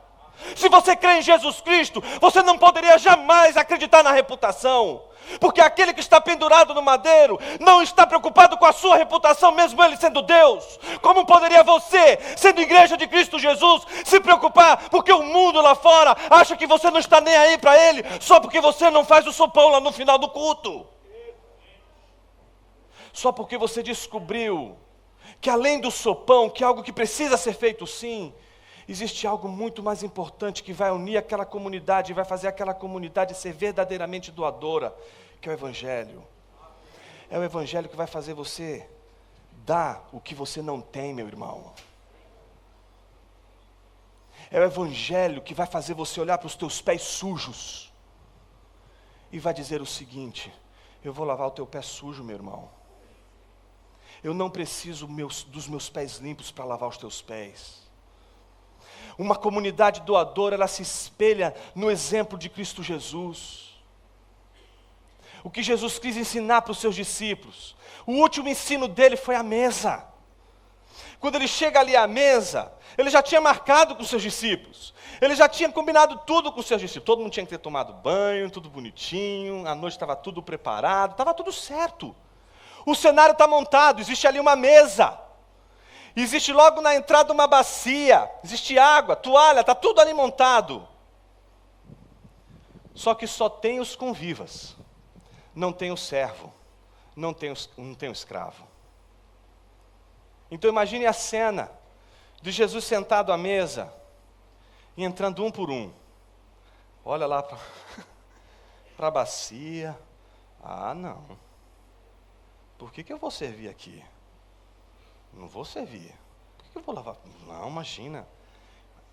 Se você crê em Jesus Cristo, você não poderia jamais acreditar na reputação, porque aquele que está pendurado no madeiro não está preocupado com a sua reputação, mesmo ele sendo Deus. Como poderia você, sendo igreja de Cristo Jesus, se preocupar porque o mundo lá fora acha que você não está nem aí para ele, só porque você não faz o sopão lá no final do culto? Só porque você descobriu que além do sopão, que é algo que precisa ser feito sim, existe algo muito mais importante que vai unir aquela comunidade, vai fazer aquela comunidade ser verdadeiramente doadora, que é o Evangelho. É o Evangelho que vai fazer você dar o que você não tem, meu irmão. É o Evangelho que vai fazer você olhar para os teus pés sujos e vai dizer o seguinte: eu vou lavar o teu pé sujo, meu irmão. Eu não preciso dos meus pés limpos para lavar os teus pés. Uma comunidade doadora, ela se espelha no exemplo de Cristo Jesus. O que Jesus quis ensinar para os seus discípulos. O último ensino dele foi a mesa. Quando ele chega ali à mesa, ele já tinha marcado com os seus discípulos. Ele já tinha combinado tudo com os seus discípulos. Todo mundo tinha que ter tomado banho, tudo bonitinho, à noite estava tudo preparado, estava tudo certo. O cenário está montado, existe ali uma mesa. Existe logo na entrada uma bacia, existe água, toalha, está tudo ali montado. Só que só tem os convivas, não tem o servo, não tem o escravo. Então imagine a cena de Jesus sentado à mesa e entrando um por um. Olha lá para a bacia. Ah, não. Por que eu vou servir aqui? Não vou servir. Por que eu vou lavar? Não, imagina.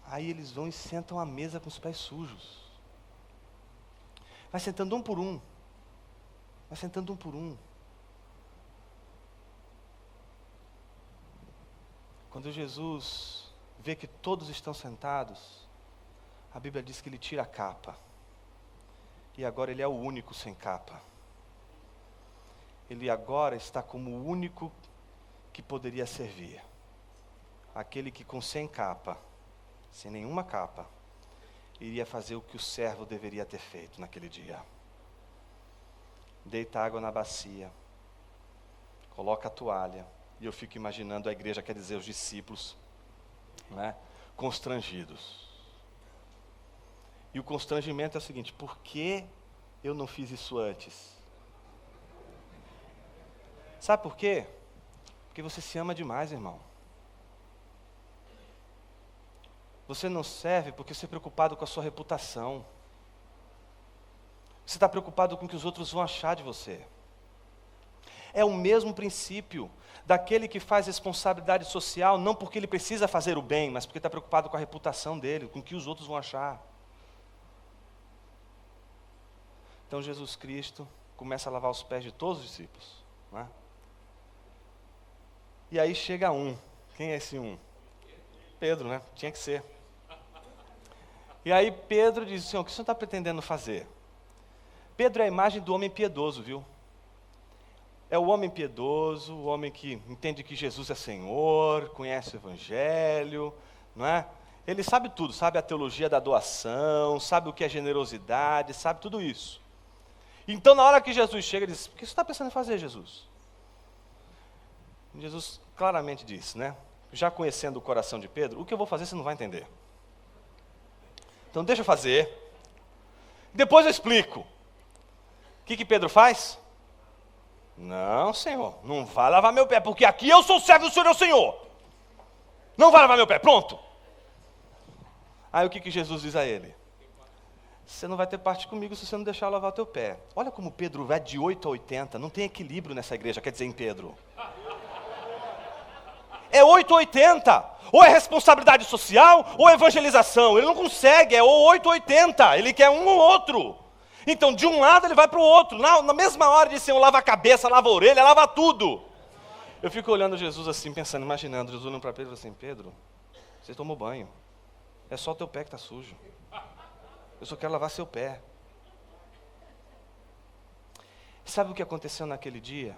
Aí eles vão e sentam à mesa com os pés sujos. Vai sentando um por um. Vai sentando um por um. Quando Jesus vê que todos estão sentados, a Bíblia diz que ele tira a capa. E agora ele é o único sem capa. Ele agora está como o único que poderia servir. Aquele que sem capa, sem nenhuma capa, iria fazer o que o servo deveria ter feito naquele dia. Deita água na bacia, coloca a toalha, e eu fico imaginando a igreja, quer dizer, os discípulos, né, constrangidos. E o constrangimento é o seguinte: por que eu não fiz isso antes? Sabe por quê? Porque você se ama demais, irmão. Você não serve porque você é preocupado com a sua reputação. Você está preocupado com o que os outros vão achar de você. É o mesmo princípio daquele que faz responsabilidade social, não porque ele precisa fazer o bem, mas porque está preocupado com a reputação dele, com o que os outros vão achar. Então Jesus Cristo começa a lavar os pés de todos os discípulos, não é? E aí chega um. Quem é esse um? Pedro, né? Tinha que ser. E aí Pedro diz: Senhor, o que o Senhor está pretendendo fazer? Pedro é a imagem do homem piedoso, viu? É o homem piedoso, o homem que entende que Jesus é Senhor, conhece o Evangelho, não é? Ele sabe tudo, sabe a teologia da doação, sabe o que é generosidade, sabe tudo isso. Então, na hora que Jesus chega, ele diz: o que você está pensando em fazer, Jesus? Jesus claramente disse, né? Já conhecendo o coração de Pedro, o que eu vou fazer você não vai entender. Então deixa eu fazer, depois eu explico. O que Pedro faz? Não, Senhor, não vai lavar meu pé, porque aqui eu sou servo do Senhor, é o Senhor. Não vai lavar meu pé, pronto. Aí o que Jesus diz a ele? Você não vai ter parte comigo se você não deixar eu lavar o teu pé. Olha como Pedro vai de 8 a 80, não tem equilíbrio nessa igreja, quer dizer, em Pedro. É 880, ou é responsabilidade social, ou é evangelização. Ele não consegue, é ou 880, ele quer um ou outro. Então, de um lado ele vai para o outro. Na mesma hora de Senhor, lava a cabeça, lava a orelha, lava tudo. Eu fico olhando Jesus assim, pensando, imaginando, Jesus olhando para Pedro assim: Pedro, você tomou banho. É só o teu pé que está sujo. Eu só quero lavar seu pé. Sabe o que aconteceu naquele dia?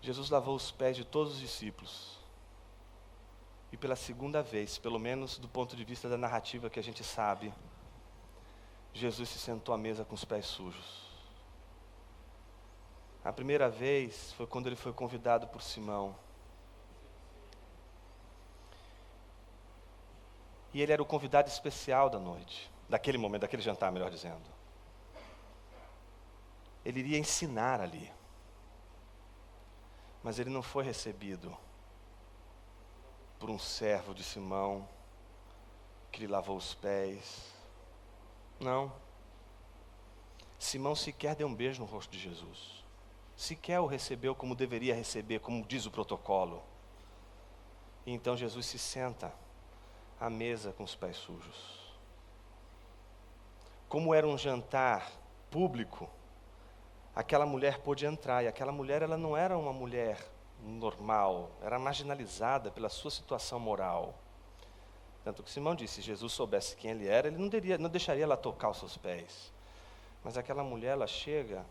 Jesus lavou os pés de todos os discípulos. E pela segunda vez, pelo menos do ponto de vista da narrativa que a gente sabe, Jesus se sentou à mesa com os pés sujos. A primeira vez foi quando ele foi convidado por Simão. E ele era o convidado especial da noite, daquele momento, daquele jantar, melhor dizendo. Ele iria ensinar ali. Mas ele não foi recebido por um servo de Simão que lhe lavou os pés. Não. Simão sequer deu um beijo no rosto de Jesus. Sequer o recebeu como deveria receber, como diz o protocolo. E então Jesus se senta à mesa com os pés sujos. Como era um jantar público, aquela mulher pôde entrar, e aquela mulher, ela não era uma mulher normal, era marginalizada pela sua situação moral. Tanto que Simão disse: se Jesus soubesse quem ele era, ele não deixaria ela tocar os seus pés. Mas aquela mulher, ela chega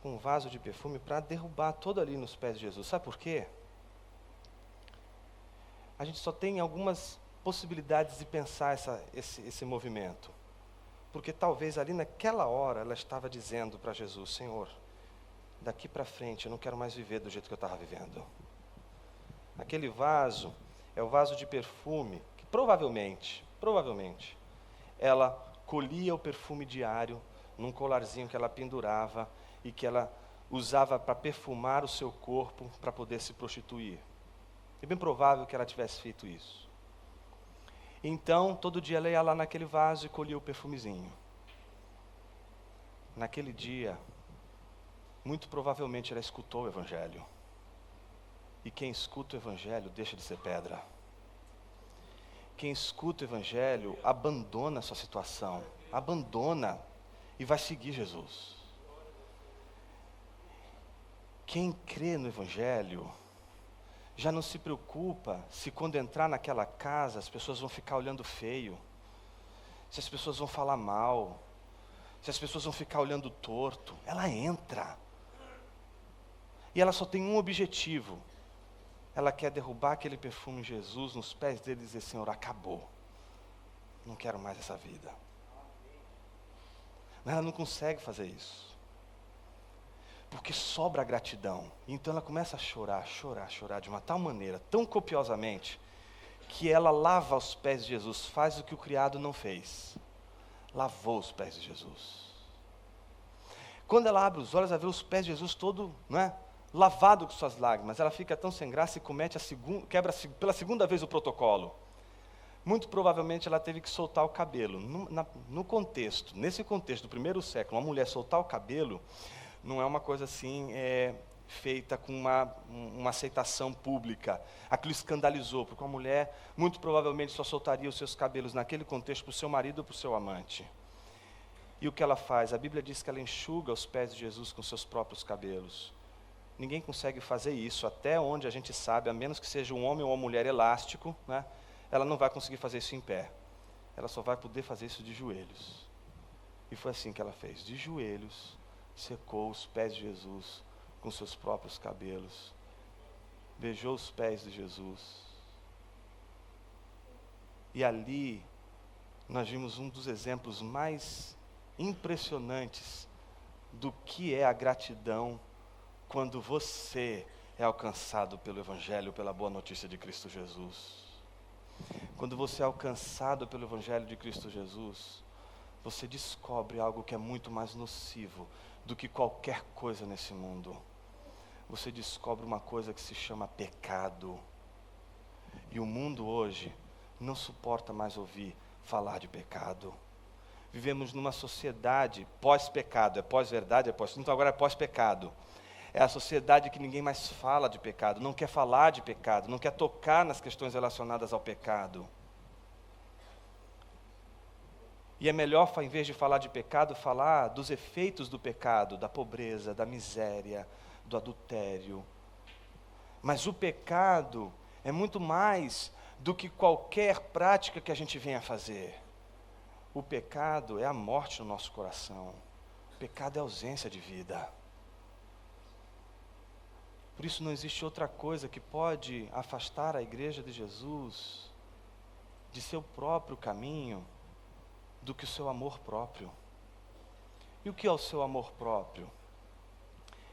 com um vaso de perfume para derrubar todo ali nos pés de Jesus. Sabe por quê? A gente só tem algumas possibilidades de pensar esse movimento. Porque talvez ali naquela hora ela estava dizendo para Jesus: Senhor, daqui para frente eu não quero mais viver do jeito que eu estava vivendo. Aquele vaso é o vaso de perfume que provavelmente, ela colhia o perfume diário num colarzinho que ela pendurava e que ela usava para perfumar o seu corpo para poder se prostituir. É bem provável que ela tivesse feito isso. Então, todo dia ela ia lá naquele vaso e colhia o perfumezinho. Naquele dia, muito provavelmente ela escutou o Evangelho. E quem escuta o Evangelho deixa de ser pedra. Quem escuta o Evangelho abandona a sua situação, abandona e vai seguir Jesus. Quem crê no Evangelho já não se preocupa se quando entrar naquela casa as pessoas vão ficar olhando feio, se as pessoas vão falar mal, se as pessoas vão ficar olhando torto. Ela entra. E ela só tem um objetivo. Ela quer derrubar aquele perfume em Jesus nos pés dele e dizer: Senhor, acabou. Não quero mais essa vida. Mas ela não consegue fazer isso. Porque sobra a gratidão. Então ela começa a chorar, chorar, chorar de uma tal maneira, tão copiosamente, que ela lava os pés de Jesus, faz o que o criado não fez. Lavou os pés de Jesus. Quando ela abre os olhos, ela vê os pés de Jesus todo, lavado com suas lágrimas. Ela fica tão sem graça e comete quebra pela segunda vez o protocolo. Muito provavelmente ela teve que soltar o cabelo. Nesse contexto do primeiro século, uma mulher soltar o cabelo não é uma coisa assim feita com uma aceitação pública. Aquilo escandalizou, porque uma mulher muito provavelmente só soltaria os seus cabelos naquele contexto para o seu marido ou para o seu amante. E o que ela faz? A Bíblia diz que ela enxuga os pés de Jesus com seus próprios cabelos. Ninguém consegue fazer isso, até onde a gente sabe, a menos que seja um homem ou uma mulher elástico, ela não vai conseguir fazer isso em pé. Ela só vai poder fazer isso de joelhos. E foi assim que ela fez, de joelhos, secou os pés de Jesus com seus próprios cabelos, beijou os pés de Jesus. E ali nós vimos um dos exemplos mais impressionantes do que é a gratidão quando você é alcançado pelo Evangelho, pela boa notícia de Cristo Jesus. Quando você é alcançado pelo Evangelho de Cristo Jesus, você descobre algo que é muito mais nocivo do que qualquer coisa nesse mundo. Você descobre uma coisa que se chama pecado. E o mundo hoje não suporta mais ouvir falar de pecado. Vivemos numa sociedade pós-pecado, é pós-verdade, é pós... Então agora é pós-pecado. É a sociedade que ninguém mais fala de pecado, não quer falar de pecado, não quer tocar nas questões relacionadas ao pecado. E é melhor, em vez de falar de pecado, falar dos efeitos do pecado, da pobreza, da miséria, do adultério. Mas o pecado é muito mais do que qualquer prática que a gente venha fazer. O pecado é a morte no nosso coração. O pecado é a ausência de vida. Por isso não existe outra coisa que pode afastar a igreja de Jesus de seu próprio caminho do que o seu amor próprio. E o que é o seu amor próprio?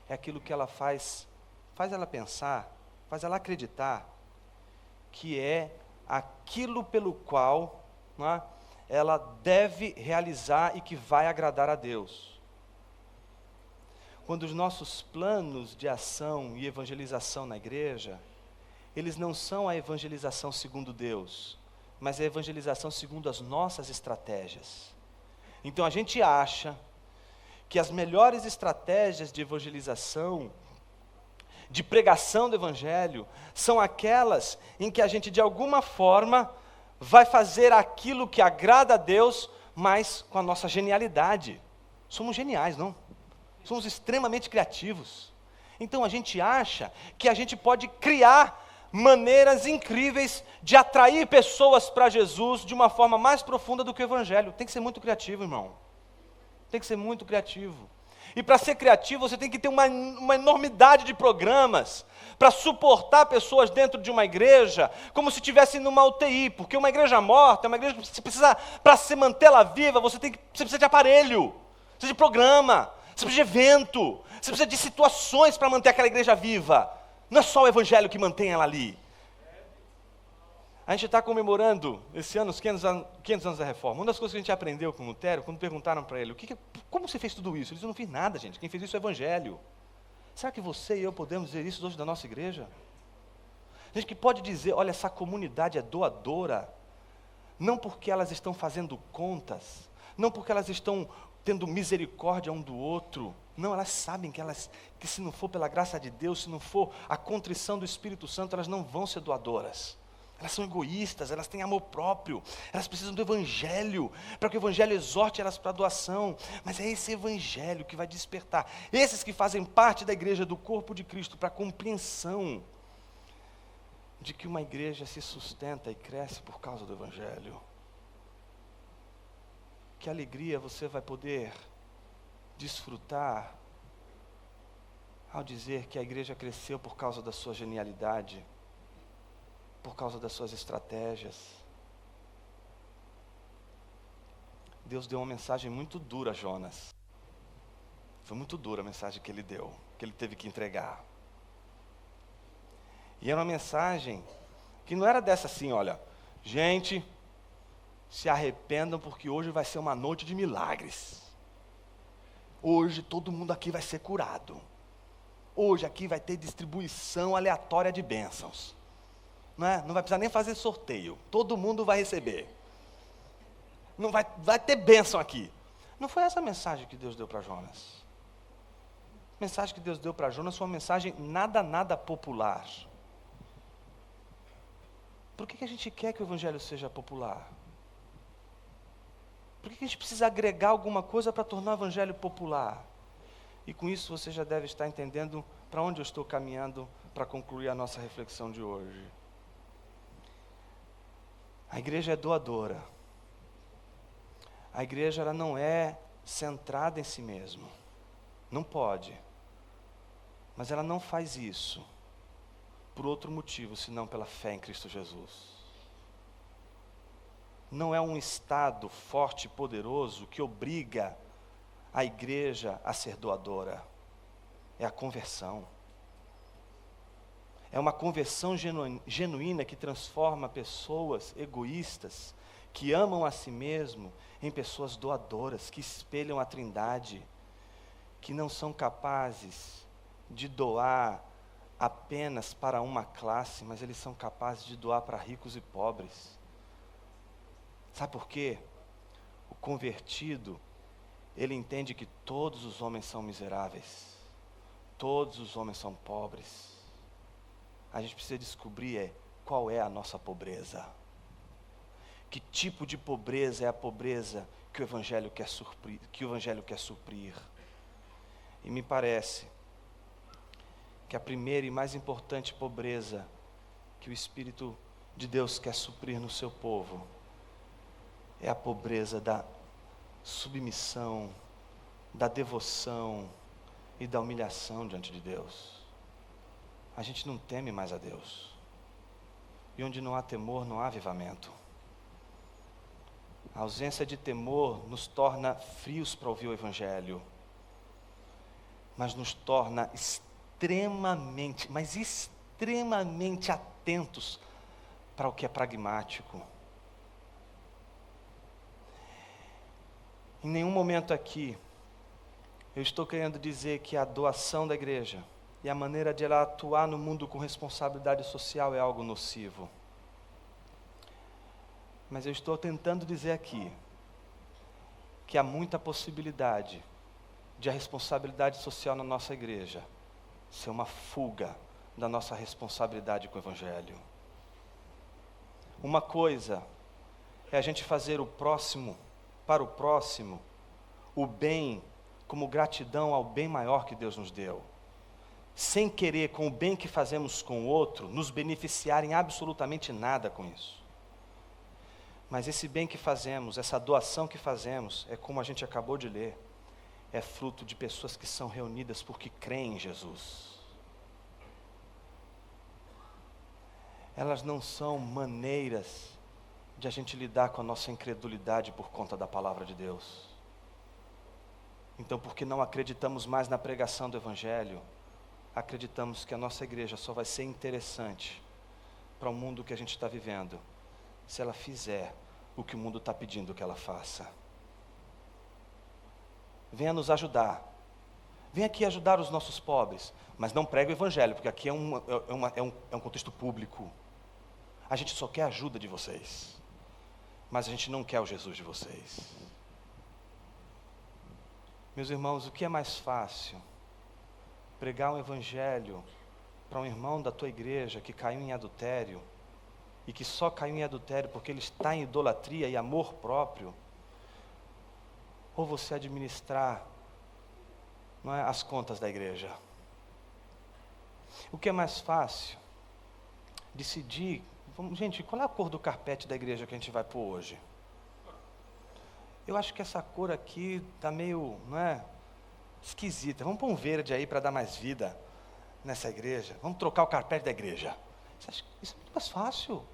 É aquilo que ela faz ela pensar, faz ela acreditar que é aquilo pelo qual ela deve realizar e que vai agradar a Deus. Quando os nossos planos de ação e evangelização na igreja, eles não são a evangelização segundo Deus, mas a evangelização segundo as nossas estratégias. Então a gente acha que as melhores estratégias de evangelização, de pregação do Evangelho, são aquelas em que a gente de alguma forma vai fazer aquilo que agrada a Deus, mas com a nossa genialidade. Somos geniais, não? Somos extremamente criativos. Então a gente acha que a gente pode criar maneiras incríveis de atrair pessoas para Jesus de uma forma mais profunda do que o Evangelho. Tem que ser muito criativo, irmão. Tem que ser muito criativo. E para ser criativo, você tem que ter uma enormidade de programas para suportar pessoas dentro de uma igreja, como se estivesse numa UTI, porque uma igreja morta, é uma igreja que você precisa, para se mantê-la viva, você precisa de aparelho, você precisa de programa, você precisa de evento, você precisa de situações para manter aquela igreja viva. Não é só o Evangelho que mantém ela ali. A gente está comemorando esse ano os 500 anos da Reforma. Uma das coisas que a gente aprendeu com Lutero, quando perguntaram para ele, como você fez tudo isso? Ele disse, eu não fiz nada, gente. Quem fez isso é o Evangelho. Será que você e eu podemos dizer isso hoje da nossa igreja? Gente que pode dizer, olha, essa comunidade é doadora, não porque elas estão fazendo contas, não porque elas estão tendo misericórdia um do outro. Não, elas sabem que se não for pela graça de Deus, se não for a contrição do Espírito Santo, elas não vão ser doadoras. Elas são egoístas, elas têm amor próprio, elas precisam do Evangelho, para que o Evangelho exorte elas para a doação. Mas é esse Evangelho que vai despertar esses que fazem parte da igreja, do corpo de Cristo, para a compreensão de que uma igreja se sustenta e cresce por causa do Evangelho. Que alegria você vai poder desfrutar ao dizer que a igreja cresceu por causa da sua genialidade, por causa das suas estratégias. Deus deu uma mensagem muito dura a Jonas. Foi muito dura a mensagem que ele deu, que ele teve que entregar. E era uma mensagem que não era dessa assim, olha, gente, se arrependam porque hoje vai ser uma noite de milagres. Hoje todo mundo aqui vai ser curado. Hoje aqui vai ter distribuição aleatória de bênçãos. Não vai precisar nem fazer sorteio. Todo mundo vai receber. Não vai ter bênção aqui. Não foi essa a mensagem que Deus deu para Jonas. A mensagem que Deus deu para Jonas foi uma mensagem nada popular. Por que a gente quer que o Evangelho seja popular? Por que a gente precisa agregar alguma coisa para tornar o Evangelho popular? E com isso você já deve estar entendendo para onde eu estou caminhando para concluir a nossa reflexão de hoje. A igreja é doadora. A igreja ela não é centrada em si mesma. Não pode. Mas ela não faz isso por outro motivo, senão pela fé em Cristo Jesus. Não é um Estado forte e poderoso que obriga a igreja a ser doadora. É a conversão. É uma conversão genuína que transforma pessoas egoístas, que amam a si mesmo, em pessoas doadoras, que espelham a Trindade, que não são capazes de doar apenas para uma classe, mas eles são capazes de doar para ricos e pobres. Sabe por quê? O convertido, ele entende que todos os homens são miseráveis, todos os homens são pobres. A gente precisa descobrir qual é a nossa pobreza. Que tipo de pobreza é a pobreza que o Evangelho quer suprir? E me parece que a primeira e mais importante pobreza que o Espírito de Deus quer suprir no seu povo é a pobreza da submissão, da devoção e da humilhação diante de Deus. A gente não teme mais a Deus. E onde não há temor, não há avivamento. A ausência de temor nos torna frios para ouvir o Evangelho, mas nos torna extremamente atentos para o que é pragmático. Em nenhum momento aqui eu estou querendo dizer que a doação da igreja e a maneira de ela atuar no mundo com responsabilidade social é algo nocivo. Mas eu estou tentando dizer aqui que há muita possibilidade de a responsabilidade social na nossa igreja ser uma fuga da nossa responsabilidade com o Evangelho. Uma coisa é a gente fazer para o próximo, o bem como gratidão ao bem maior que Deus nos deu, sem querer, com o bem que fazemos com o outro, nos beneficiar em absolutamente nada com isso. Mas esse bem que fazemos, essa doação que fazemos, é como a gente acabou de ler, é fruto de pessoas que são reunidas porque creem em Jesus. Elas não são maneiras de a gente lidar com a nossa incredulidade por conta da palavra de Deus. Então, porque não acreditamos mais na pregação do Evangelho, acreditamos que a nossa igreja só vai ser interessante para o mundo que a gente está vivendo se ela fizer o que o mundo está pedindo que ela faça. Venha nos ajudar. Venha aqui ajudar os nossos pobres, mas não pregue o evangelho, porque aqui é um contexto público. A gente só quer a ajuda de vocês, mas a gente não quer o Jesus de vocês. Meus irmãos, o que é mais fácil? Pregar um evangelho para um irmão da tua igreja que caiu em adultério, e que só caiu em adultério porque ele está em idolatria e amor próprio, ou você administrar, não é, as contas da igreja? O que é mais fácil? Decidir, gente, qual é a cor do carpete da igreja que a gente vai pôr hoje? Eu acho que essa cor aqui está meio, não é, esquisita. Vamos pôr um verde aí para dar mais vida nessa igreja. Vamos trocar o carpete da igreja. Isso é muito mais fácil.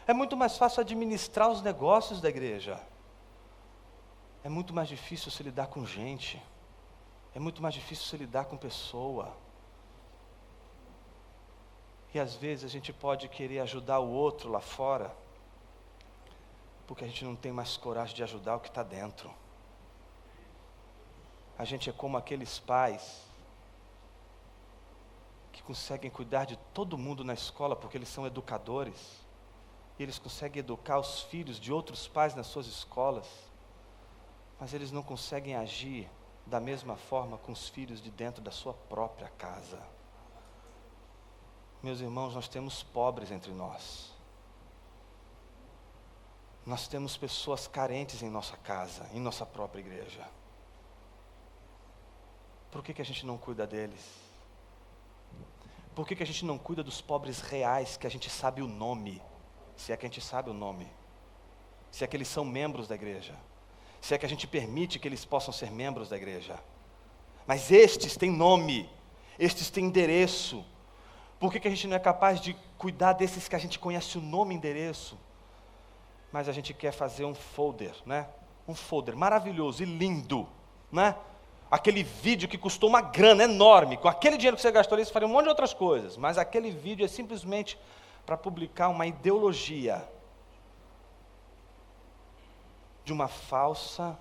É muito mais fácil administrar os negócios da igreja. É muito mais difícil se lidar com gente. É muito mais difícil se lidar com pessoa. E às vezes a gente pode querer ajudar o outro lá fora, porque a gente não tem mais coragem de ajudar o que está dentro. A gente é como aqueles pais que conseguem cuidar de todo mundo na escola, porque eles são educadores, e eles conseguem educar os filhos de outros pais nas suas escolas, mas eles não conseguem agir da mesma forma com os filhos de dentro da sua própria casa. Meus irmãos, nós temos pobres entre nós. Nós temos pessoas carentes em nossa casa, em nossa própria igreja. Por que a gente não cuida deles? Por que a gente não cuida dos pobres reais, que a gente sabe o nome? Se é que a gente sabe o nome. Se é que eles são membros da igreja. Se é que a gente permite que eles possam ser membros da igreja. Mas estes têm nome, estes têm endereço. Por que a gente não é capaz de cuidar desses que a gente conhece o nome e endereço? Mas a gente quer fazer um folder, né? Um folder maravilhoso e lindo, né? Aquele vídeo que custou uma grana enorme, com aquele dinheiro que você gastou ali, você faria um monte de outras coisas, mas aquele vídeo é simplesmente para publicar uma ideologia de uma falsa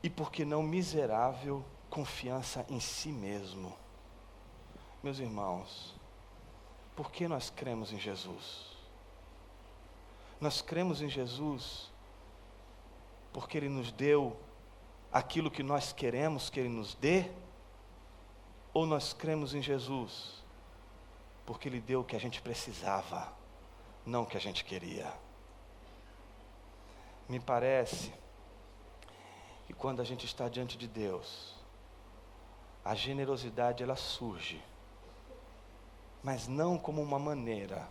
e, por que não, miserável confiança em si mesmo. Meus irmãos, por que nós cremos em Jesus? Nós cremos em Jesus porque Ele nos deu aquilo que nós queremos que Ele nos dê? Ou nós cremos em Jesus porque Ele deu o que a gente precisava, não o que a gente queria? Me parece que quando a gente está diante de Deus, a generosidade ela surge, mas não como uma maneira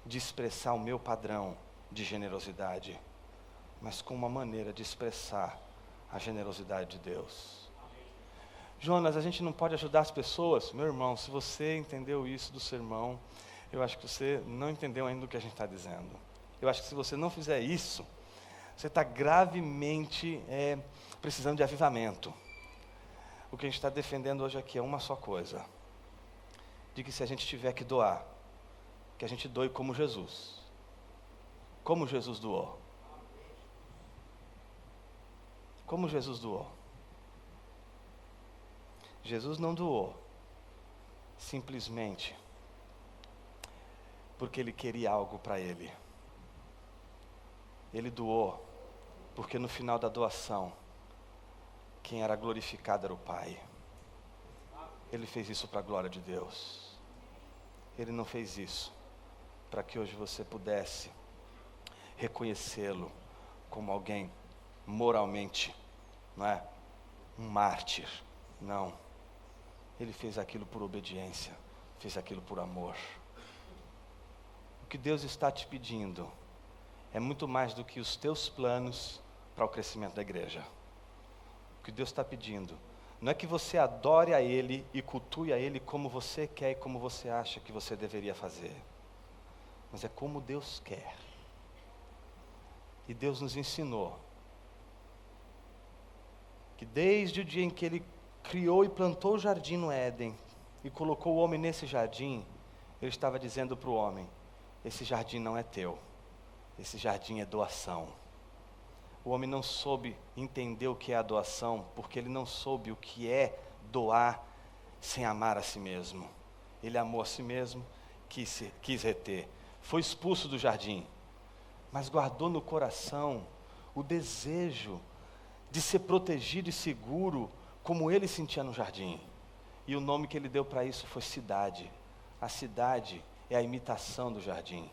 de expressar o meu padrão de generosidade, mas como uma maneira de expressar a generosidade de Deus. Jonas, a gente não pode ajudar as pessoas? Meu irmão, se você entendeu isso do sermão, eu acho que você não entendeu ainda o que a gente está dizendo. Eu acho que se você não fizer isso, você está gravemente precisando de avivamento. O que a gente está defendendo hoje aqui é uma só coisa: de que se a gente tiver que doar, que a gente doe como Jesus. Como Jesus doou. Como Jesus doou. Jesus não doou simplesmente porque Ele queria algo para Ele. Ele doou porque no final da doação, quem era glorificado era o Pai. Ele fez isso para a glória de Deus. Ele não fez isso para que hoje você pudesse reconhecê-lo como alguém moralmente, não é? Um mártir. Não. Ele fez aquilo por obediência, fez aquilo por amor. O que Deus está te pedindo é muito mais do que os teus planos para o crescimento da igreja. O que Deus está pedindo não é que você adore a Ele e cultue a Ele como você quer e como você acha que você deveria fazer, mas é como Deus quer. E Deus nos ensinou que desde o dia em que Ele criou e plantou o jardim no Éden, e colocou o homem nesse jardim, ele estava dizendo para o homem: esse jardim não é teu, esse jardim é doação. O homem não soube entender o que é a doação, porque ele não soube o que é doar sem amar a si mesmo. Ele amou a si mesmo, quis reter, foi expulso do jardim, mas guardou no coração o desejo de ser protegido e seguro, como ele sentia no jardim. E o nome que ele deu para isso foi cidade. A cidade é a imitação do jardim,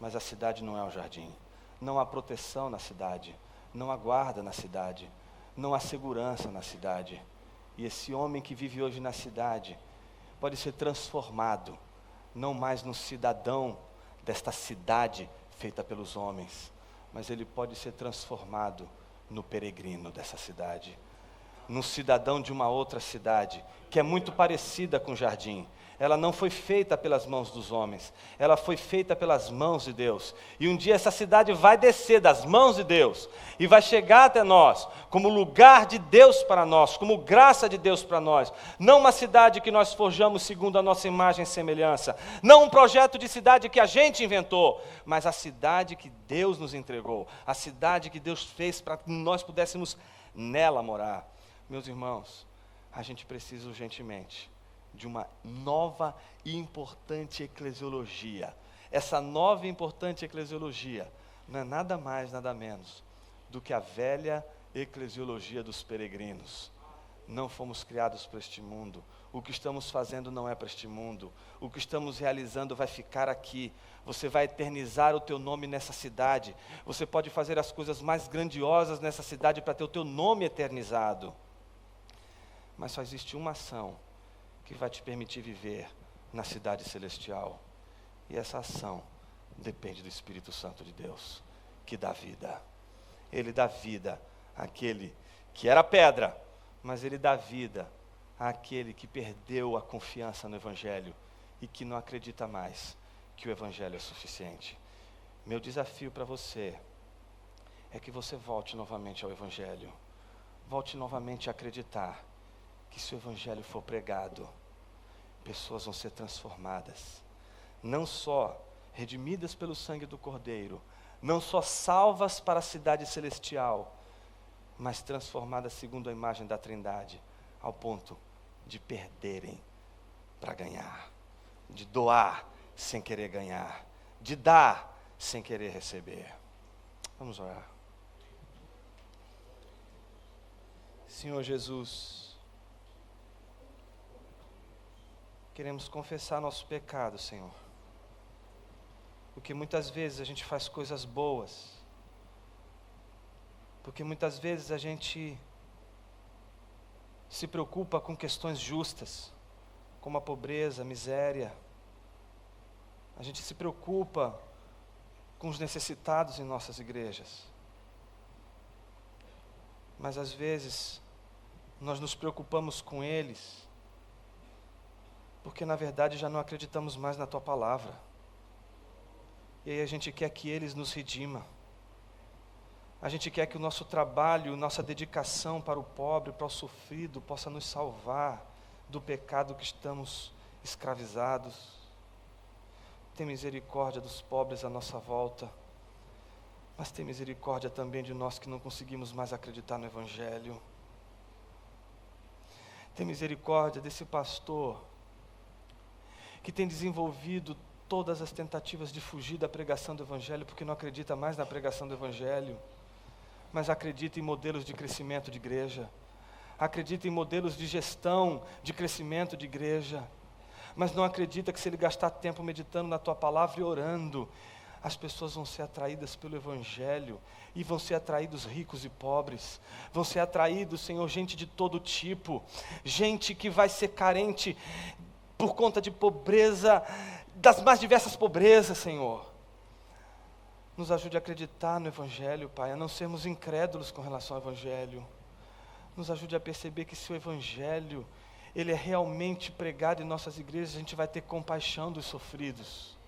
mas a cidade não é o jardim. Não há proteção na cidade, não há guarda na cidade, não há segurança na cidade. E esse homem que vive hoje na cidade pode ser transformado, não mais no cidadão desta cidade feita pelos homens, mas ele pode ser transformado no peregrino dessa cidade, num cidadão de uma outra cidade, que é muito parecida com o jardim. Ela não foi feita pelas mãos dos homens, ela foi feita pelas mãos de Deus. E um dia essa cidade vai descer das mãos de Deus, e vai chegar até nós, como lugar de Deus para nós, como graça de Deus para nós. Não uma cidade que nós forjamos segundo a nossa imagem e semelhança, não um projeto de cidade que a gente inventou, mas a cidade que Deus nos entregou, a cidade que Deus fez para que nós pudéssemos nela morar. Meus irmãos, a gente precisa urgentemente de uma nova e importante eclesiologia. Essa nova e importante eclesiologia não é nada mais, nada menos do que a velha eclesiologia dos peregrinos. Não fomos criados para este mundo. O que estamos fazendo não é para este mundo. O que estamos realizando vai ficar aqui. Você vai eternizar o teu nome nessa cidade. Você pode fazer as coisas mais grandiosas nessa cidade para ter o teu nome eternizado. Mas só existe uma ação que vai te permitir viver na cidade celestial. E essa ação depende do Espírito Santo de Deus, que dá vida. Ele dá vida àquele que era pedra, mas ele dá vida àquele que perdeu a confiança no Evangelho e que não acredita mais que o Evangelho é suficiente. Meu desafio para você é que você volte novamente ao Evangelho. Volte novamente a acreditar que se o Evangelho for pregado, pessoas vão ser transformadas, não só redimidas pelo sangue do Cordeiro, não só salvas para a cidade celestial, mas transformadas segundo a imagem da Trindade, ao ponto de perderem para ganhar, de doar sem querer ganhar, de dar sem querer receber. Vamos orar. Senhor Jesus, queremos confessar nosso pecado, Senhor. Porque muitas vezes a gente faz coisas boas. Porque muitas vezes a gente se preocupa com questões justas, como a pobreza, a miséria. A gente se preocupa com os necessitados em nossas igrejas. Mas às vezes nós nos preocupamos com eles porque na verdade já não acreditamos mais na Tua palavra. E aí a gente quer que eles nos redimam. A gente quer que o nosso trabalho, nossa dedicação para o pobre, para o sofrido, possa nos salvar do pecado que estamos escravizados. Tem misericórdia dos pobres à nossa volta, mas tem misericórdia também de nós que não conseguimos mais acreditar no Evangelho. Tem misericórdia desse pastor que tem desenvolvido todas as tentativas de fugir da pregação do Evangelho, porque não acredita mais na pregação do Evangelho, mas acredita em modelos de crescimento de igreja, acredita em modelos de gestão, de crescimento de igreja, mas não acredita que se ele gastar tempo meditando na Tua palavra e orando, as pessoas vão ser atraídas pelo Evangelho, e vão ser atraídos ricos e pobres, vão ser atraídos, Senhor, gente de todo tipo, gente que vai ser carente por conta de pobreza, das mais diversas pobrezas, Senhor. Nos ajude a acreditar no Evangelho, Pai, a não sermos incrédulos com relação ao Evangelho. Nos ajude a perceber que se o Evangelho, ele é realmente pregado em nossas igrejas, a gente vai ter compaixão dos sofridos.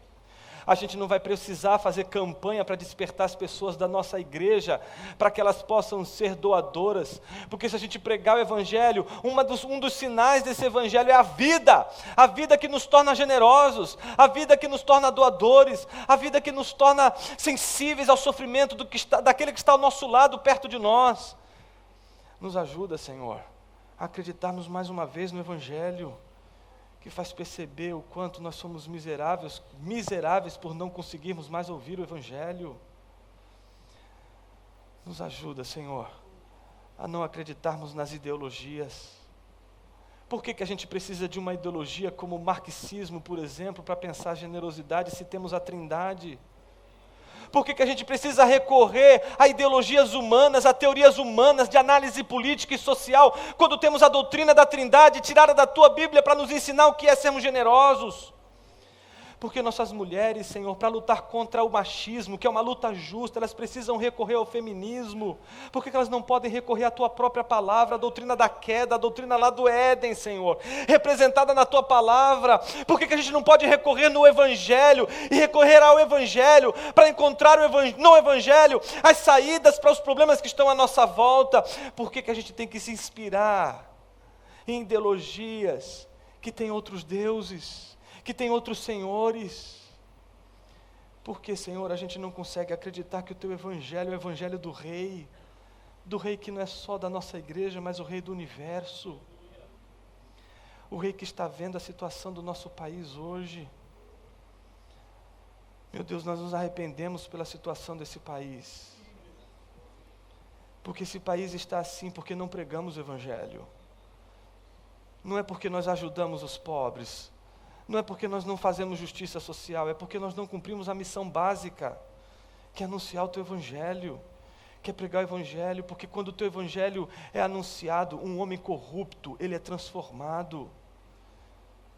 A gente não vai precisar fazer campanha para despertar as pessoas da nossa igreja, para que elas possam ser doadoras, porque se a gente pregar o Evangelho, um dos sinais desse Evangelho é a vida que nos torna generosos, a vida que nos torna doadores, a vida que nos torna sensíveis ao sofrimento daquele que está ao nosso lado, perto de nós. Nos ajuda, Senhor, a acreditarmos mais uma vez no Evangelho, que faz perceber o quanto nós somos miseráveis por não conseguirmos mais ouvir o Evangelho. Nos ajuda, Senhor, a não acreditarmos nas ideologias. Por que a gente precisa de uma ideologia como o marxismo, por exemplo, para pensar generosidade se temos a Trindade? Por que a gente precisa recorrer a ideologias humanas, a teorias humanas de análise política e social, quando temos a doutrina da Trindade tirada da tua Bíblia para nos ensinar o que é sermos generosos? Porque nossas mulheres, Senhor, para lutar contra o machismo, que é uma luta justa, elas precisam recorrer ao feminismo. Por que elas não podem recorrer à tua própria palavra, a doutrina da queda, a doutrina lá do Éden, Senhor, representada na tua palavra? Por que a gente não pode recorrer no Evangelho e recorrer ao Evangelho para encontrar no Evangelho as saídas para os problemas que estão à nossa volta? Por que a gente tem que se inspirar em ideologias que têm outros deuses, que tem outros senhores? Porque, Senhor, a gente não consegue acreditar que o teu Evangelho é o Evangelho do Rei que não é só da nossa igreja, mas o Rei do universo, o Rei que está vendo a situação do nosso país hoje. Meu Deus, nós nos arrependemos pela situação desse país, porque esse país está assim porque não pregamos o Evangelho, não é porque nós ajudamos os pobres, não é porque nós não fazemos justiça social, é porque nós não cumprimos a missão básica, que é anunciar o teu Evangelho, que é pregar o Evangelho, porque quando o teu Evangelho é anunciado, um homem corrupto, ele é transformado.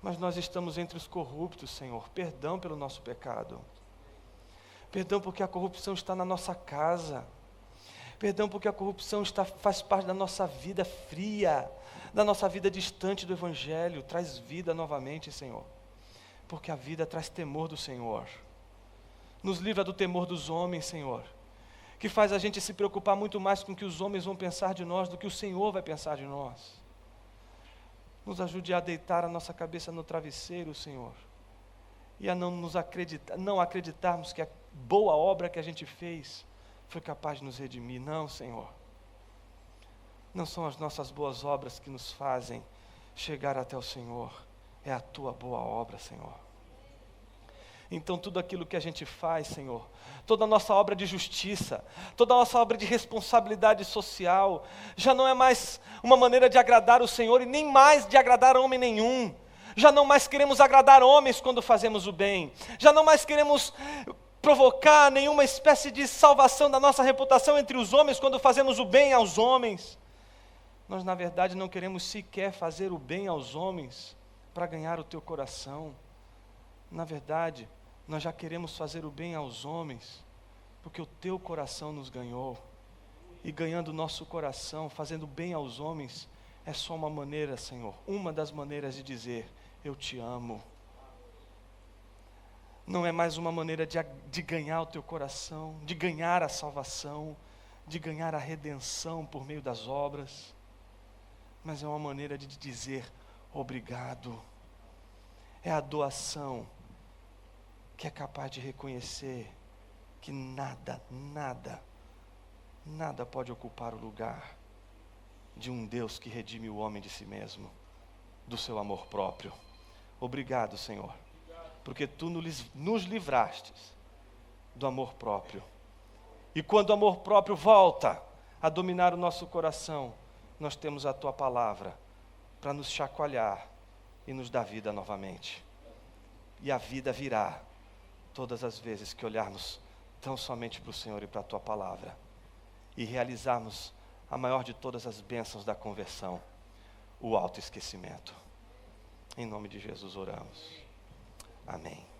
Mas nós estamos entre os corruptos, Senhor, perdão pelo nosso pecado, perdão porque a corrupção está na nossa casa, perdão porque a corrupção faz parte da nossa vida fria, da nossa vida distante do Evangelho. Traz vida novamente, Senhor, porque a vida traz temor do Senhor. Nos livra do temor dos homens, Senhor, que faz a gente se preocupar muito mais com o que os homens vão pensar de nós do que o Senhor vai pensar de nós. Nos ajude a deitar a nossa cabeça no travesseiro, Senhor, e a não acreditarmos que a boa obra que a gente fez foi capaz de nos redimir. Não, Senhor, não são as nossas boas obras que nos fazem chegar até o Senhor, é a tua boa obra, Senhor. Então tudo aquilo que a gente faz, Senhor, toda a nossa obra de justiça, toda a nossa obra de responsabilidade social, já não é mais uma maneira de agradar o Senhor e nem mais de agradar homem nenhum. Já não mais queremos agradar homens quando fazemos o bem, já não mais queremos provocar nenhuma espécie de salvação da nossa reputação entre os homens quando fazemos o bem aos homens. Nós, na verdade, não queremos sequer fazer o bem aos homens para ganhar o teu coração. Na verdade, nós já queremos fazer o bem aos homens porque o teu coração nos ganhou. E ganhando o nosso coração, fazendo bem aos homens, é só uma maneira, Senhor, uma das maneiras de dizer, eu te amo. Não é mais uma maneira de ganhar o teu coração, de ganhar a salvação, de ganhar a redenção por meio das obras, mas é uma maneira de dizer obrigado. É a doação que é capaz de reconhecer que nada pode ocupar o lugar de um Deus que redime o homem de si mesmo, do seu amor próprio. Obrigado, Senhor, porque Tu nos livrastes do amor próprio. E quando o amor próprio volta a dominar o nosso coração, nós temos a Tua palavra para nos chacoalhar e nos dar vida novamente. E a vida virá todas as vezes que olharmos tão somente para o Senhor e para a Tua palavra e realizarmos a maior de todas as bênçãos da conversão, o autoesquecimento. Em nome de Jesus oramos. Amém.